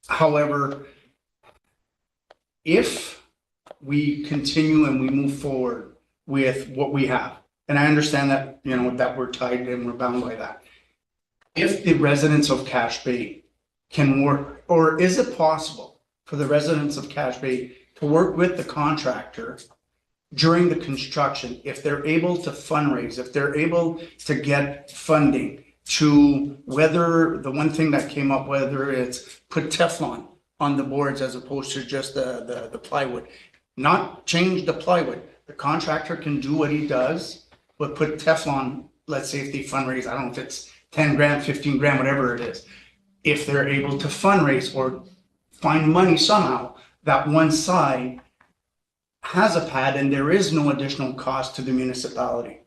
However, if we continue and we move forward with what we have, and I understand that, you know, that we're tied and we're bound by that. If the residents of Cache Bay can work, or is it possible for the residents of Cache Bay to work with the contractor during the construction, if they're able to fundraise, if they're able to get funding, to whether the one thing that came up, whether it's put Teflon on the boards as opposed to just the plywood, not change the plywood. The contractor can do what he does, but put Teflon, let's say if they fundraise, I don't know if it's 10 grand, 15 grand, whatever it is. If they're able to fundraise or find money somehow, that one side has a pad and there is no additional cost to the municipality.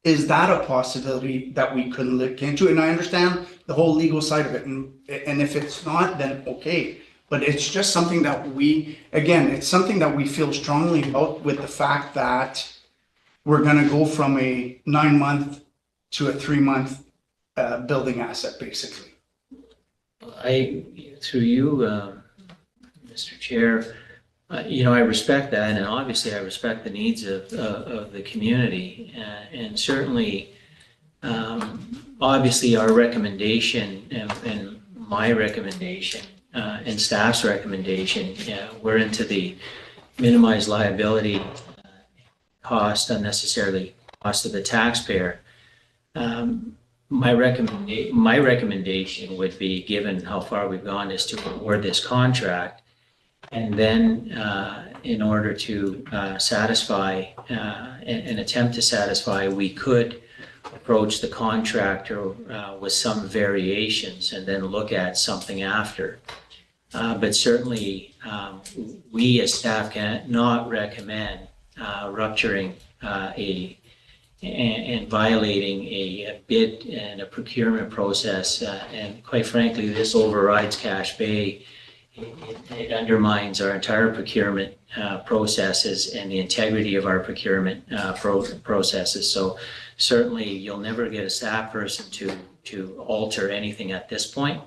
Is that a possibility that we could look into? And I understand the whole legal side of it. And if it's not, then okay. But it's just something that it's something that we feel strongly about, with the fact that we're going to go from a 9-month to a 3-month building asset, basically. Through you, Mr. Chair, I respect that, and obviously I respect the needs of the community, and certainly, obviously our recommendation and my recommendation and staff's recommendation, we're into the minimize liability cost, unnecessarily cost of the taxpayer. My recommendation would be, given how far we've gone, is to award this contract. And then in order to satisfy and attempt to satisfy, we could approach the contractor with some variations and then look at something after. But certainly we as staff cannot recommend rupturing and violating a bid and a procurement process. And quite frankly, this overrides Cache Bay. It undermines our entire procurement processes and the integrity of our procurement processes. So certainly you'll never get a staff person to alter anything at this point.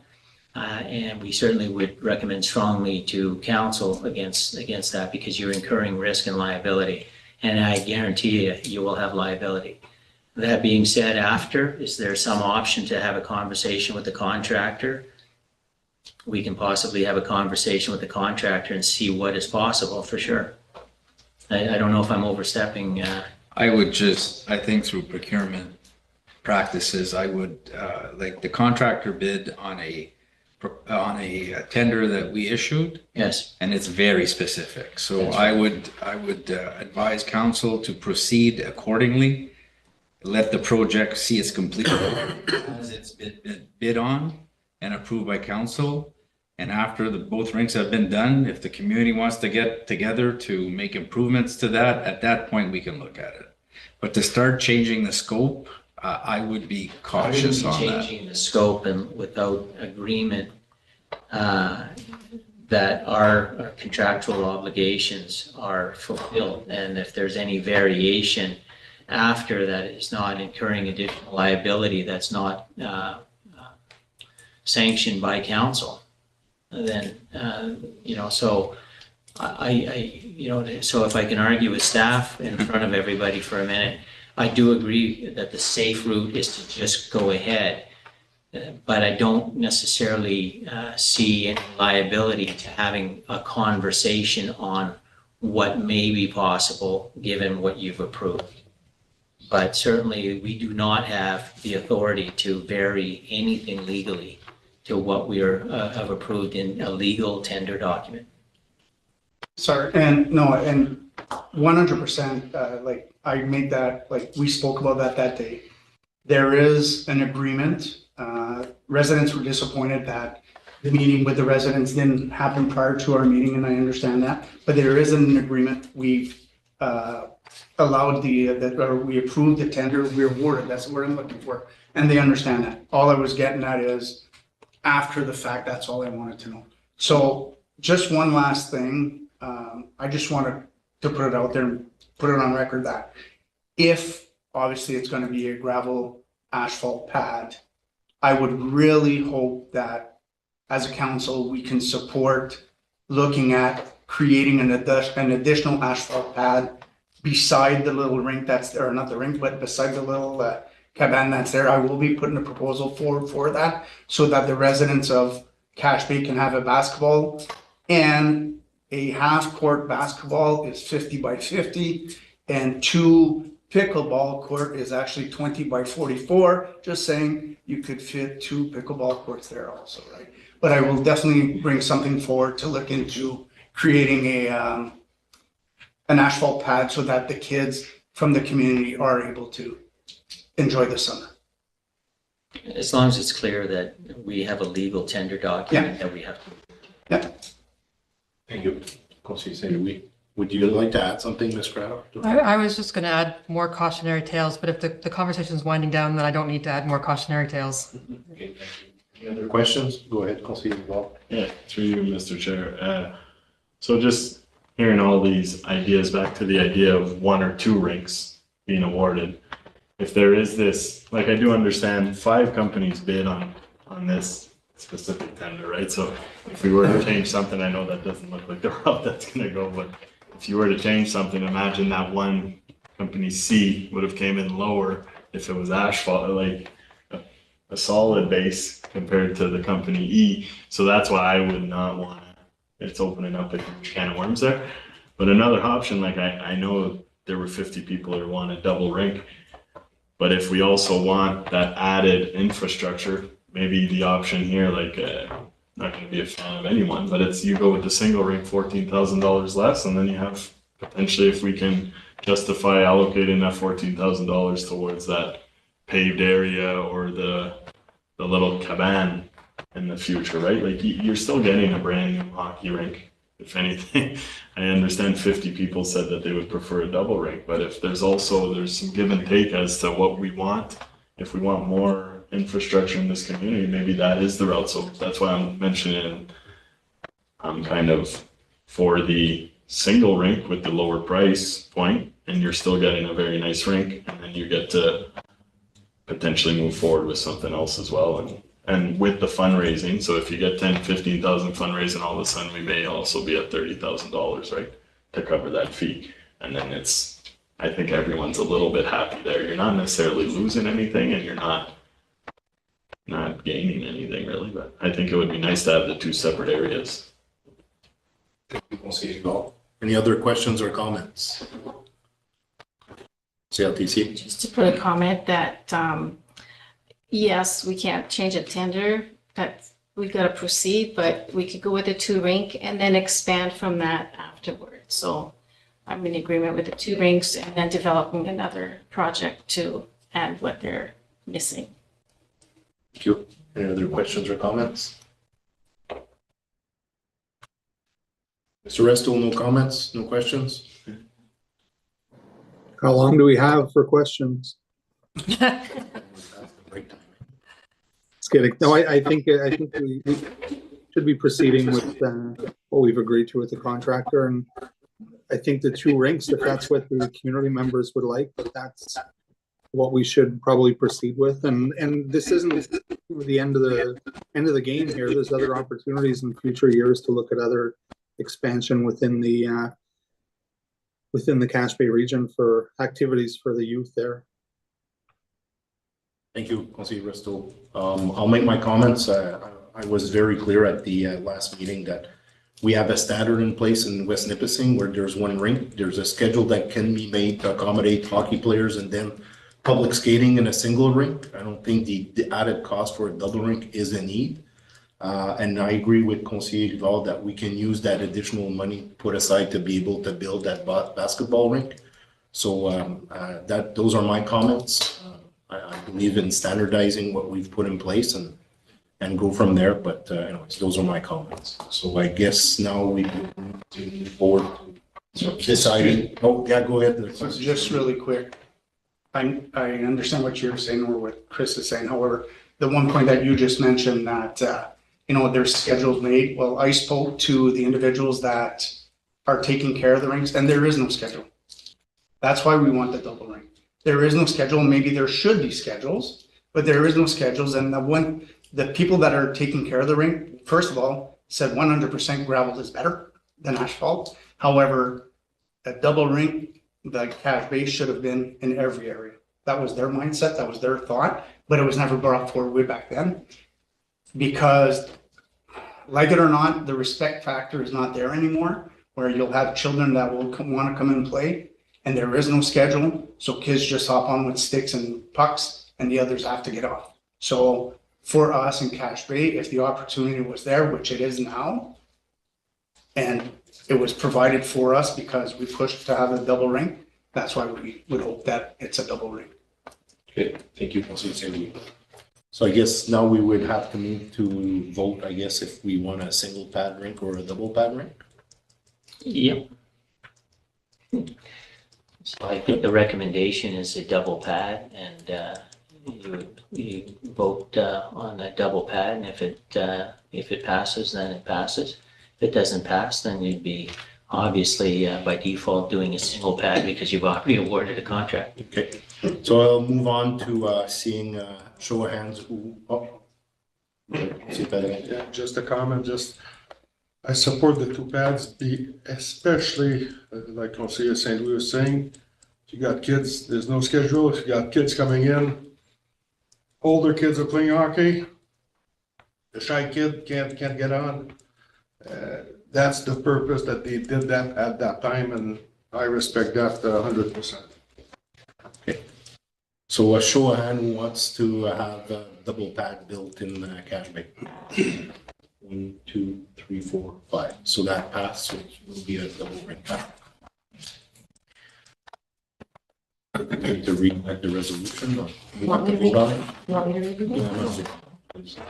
And we certainly would recommend strongly to council against that, because you're incurring risk and liability. And I guarantee you will have liability. That being said, is there some option to have a conversation with the contractor? We can possibly have a conversation with the contractor and see what is possible, for sure. I don't know if I'm overstepping. I think through procurement practices, I would, like the contractor bid on a tender that we issued. Yes. And it's very specific. So right. I would advise council to proceed accordingly. Let the project see its completion as it's been bid on and approved by council. And after both rinks have been done, if the community wants to get together to make improvements to that, at that point we can look at it. But to start changing the scope, I would be cautious on that. Changing the scope and without agreement that our contractual obligations are fulfilled. And if there's any variation after that, is not incurring additional liability that's not sanctioned by council, then, so so if I can argue with staff in front of everybody for a minute, I do agree that the safe route is to just go ahead. But I don't necessarily see any liability to having a conversation on what may be possible given what you've approved. But certainly we do not have the authority to vary anything legally to what we have approved in a legal tender document. Sorry, and 100%, like I made that, like we spoke about that day. There is an agreement. Residents were disappointed that the meeting with the residents didn't happen prior to our meeting, and I understand that. But there is an agreement. We've allowed we approved the tender. We awarded. That's what I'm looking for, and they understand that. All I was getting at is after the fact. That's all I wanted to know. So just one last thing. I just wanted to put it out there and put it on record that if obviously it's going to be a gravel asphalt pad, I would really hope that as a council, we can support looking at creating an additional asphalt pad beside the little rink that's there, or not the rink, but beside the little cabana that's there. I will be putting a proposal for that so that the residents of Cache Bay can have a basketball, and a half-court basketball is 50 by 50, and 2 pickleball court is actually 20 by 44. Just saying, you could fit 2 pickleball courts there also, right? But I will definitely bring something forward to look into creating an asphalt pad so that the kids from the community are able to enjoy the summer. As long as it's clear that we have a legal tender document that we have to. Yeah. Thank you. Conseiller Saint-Louis. Would you like to add something, Ms. Crowder? I was just going to add more cautionary tales, but if the conversation is winding down, then I don't need to add more cautionary tales. Okay, thank you. Any other questions? Go ahead, Conseiller Duval. Yeah, through you, Mr. Chair. So just hearing all these ideas, back to the idea of 1 or 2 rinks being awarded. If there is this, like I do understand 5 companies bid on this specific tender, right? So if we were to change something, I know that doesn't look like the route that's going to go, but if you were to change something, imagine that one company C would have came in lower if it was asphalt, like a solid base compared to the company E. So that's why I would not want to, it's opening up a huge can of worms there. But another option, like I know there were 50 people who want a double rink, but if we also want that added infrastructure, maybe the option here, like not going to be a fan of anyone, but it's you go with the single rink, $14,000 less, and then you have potentially, if we can justify allocating that $14,000 towards that paved area or the little cabana in the future, right? Like you're still getting a brand new hockey rink. If anything, I understand 50 people said that they would prefer a double rink, but if there's some give and take as to what we want. If we want more infrastructure in this community, maybe that is the route. So that's why I'm mentioning I'm kind of for the single rink with the lower price point, and you're still getting a very nice rink, and then you get to potentially move forward with something else as well. And with the fundraising, so if you get 10, 15,000 fundraising, all of a sudden we may also be at $30,000, right, to cover that fee. And then I think everyone's a little bit happy there. You're not necessarily losing anything, and you're not gaining anything really, but I think it would be nice to have the 2 separate areas. Any other questions or comments? CLTC. Just to put a comment that, yes, we can't change a tender, that we got to proceed, but we could go with the 2 rink and then expand from that afterwards. So I'm in agreement with the 2 rinks and then developing another project to add what they're missing. Thank you. Any other questions or comments? Mr. Resto, no comments, no questions? How long do we have for questions? It's getting, no, I think we be proceeding with what we've agreed to with the contractor. And I think the 2 rinks, if that's what the community members would like, but that's what we should probably proceed with. And this isn't the end of the game here. There's other opportunities in future years to look at other expansion within the Cache Bay region for activities for the youth there. Thank you, Councilor Resto. I'll make my comments. I was very clear at the last meeting that we have a standard in place in West Nipissing where there's 1 rink. There's a schedule that can be made to accommodate hockey players and then public skating in a single rink. I don't think the added cost for a double rink is a need. And I agree with Councilor Rival that we can use that additional money put aside to be able to build that basketball rink. So those are my comments. I believe in standardizing what we've put in place and go from there. But anyways, those are my comments. So I guess now we move to move forward to deciding. Oh, yeah, go ahead. So just really quick. I understand what you're saying or what Chris is saying. However, the one point that you just mentioned that, there's schedules made. Well, I spoke to the individuals that are taking care of the rinks and there is no schedule. That's why we want the double rink. There is no schedule. Maybe there should be schedules, but there is no schedules. And the people that are taking care of the rink, first of all, said 100% gravel is better than asphalt. However, a double rink, the Cache Bay should have been in every area. That was their mindset. That was their thought, but it was never brought forward way back then because, like it or not, the respect factor is not there anymore, where you'll have children that will want to come and play. And there is no schedule, so kids just hop on with sticks and pucks, and the others have to get off. So for us in Cache Bay, if the opportunity was there, which it is now, and it was provided for us because we pushed to have a double ring, that's why we would hope that it's a double ring. Okay, thank you, Councilor Sandy. So I guess now we would have to move to vote, I guess, if we want a single pad rink or a double pad rink. Yep. So I think the recommendation is a double pad and you vote on a double pad, and if it passes, then it passes. If it doesn't pass, then you'd be obviously by default doing a single pad because you've already awarded a contract. Okay, so I'll move on to seeing show of hands who, Yeah, just a comment, I support the 2 pads, especially like Councilor St. Louis was saying, if you got kids, there's no schedule. If you got kids coming in, older kids are playing hockey, the shy kid can't get on. That's the purpose that they did that at that time, and I respect that 100%. Okay, so a show of hand who wants to have a double pad built in Cache Bay. 1, 2, 3, 4, 5. So that pass will be a double rink pad. Going to read back the resolution or we want to vote on it? You want me to read the Yeah,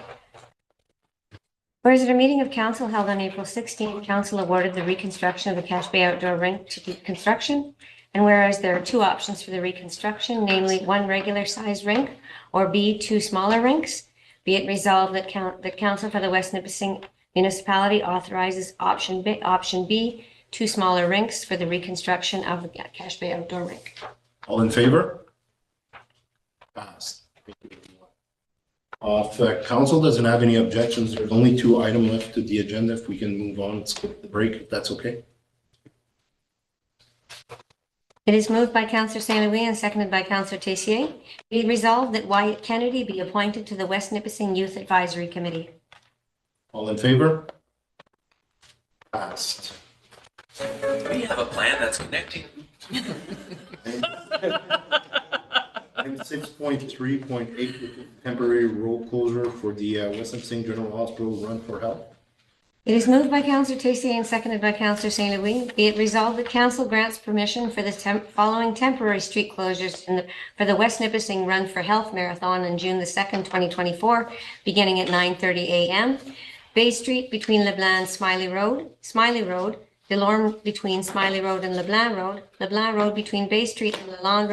Whereas at a meeting of council held on April 16th, council awarded the reconstruction of the Cache Bay outdoor rink to Deep Construction. And whereas there are 2 options for the reconstruction, namely 1 regular size rink or B, 2 smaller rinks, be it resolved that council for the West Nipissing municipality authorizes option B, 2 smaller rinks for the reconstruction of the Cache Bay outdoor rink. All in favor? Passed. Thank you, everyone. If council doesn't have any objections, there's only 2 items left to the agenda. If we can move on and skip the break, if that's okay. It is moved by Councillor St. Louis and seconded by Councillor Tessier. Be resolved that Wyatt Kennedy be appointed to the West Nipissing Youth Advisory Committee. All in favor? Passed. We have a plan that's connecting. Item 6.3.8, temporary road closure for the West Nipissing General Hospital Run for Health. It is moved by Councillor Tessier and seconded by Councillor St. Louis. Be it resolved that council grants permission for the following temporary street closures for the West Nipissing Run for Health Marathon on June the 2nd, 2024, beginning at 9:30 a.m. Bay Street between LeBlanc and Smiley Road, Delorme between Smiley Road and LeBlanc Road between Bay Street and Lalonde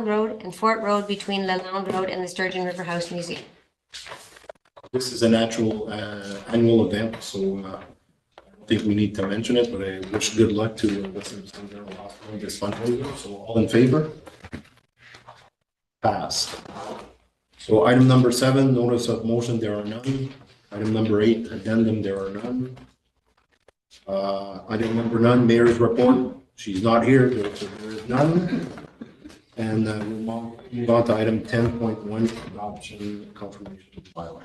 Road, and Fort Road between Lalonde Road and the Sturgeon River House Museum. This is an actual annual event, so I don't think we need to mention it, but I wish good luck to West Nipissing General Hospital this fundraiser. So all in favor? Passed. So item number 7, notice of motion, there are none. Item number 8, addendum, there are none. Item number 9, mayor's report. She's not here, so there is none. And we'll move on to item 10.1, adoption confirmation of bylaw.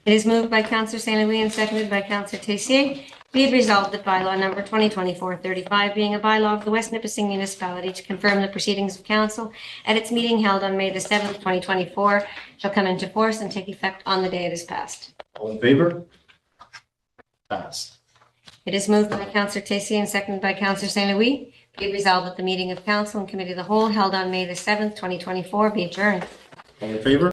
It is moved by Councillor St. Louis and seconded by Councillor Tessier. Be it resolved that bylaw number 2024-35, being a bylaw of the West Nipissing Municipality to confirm the proceedings of council at its meeting held on May the 7th, 2024, shall come into force and take effect on the day it is passed. All in favor? Passed. It is moved by Councillor Tessier and seconded by Councillor St. Louis. Be it resolved that the meeting of council and committee of the whole held on May the 7th, 2024, be adjourned. All in favor?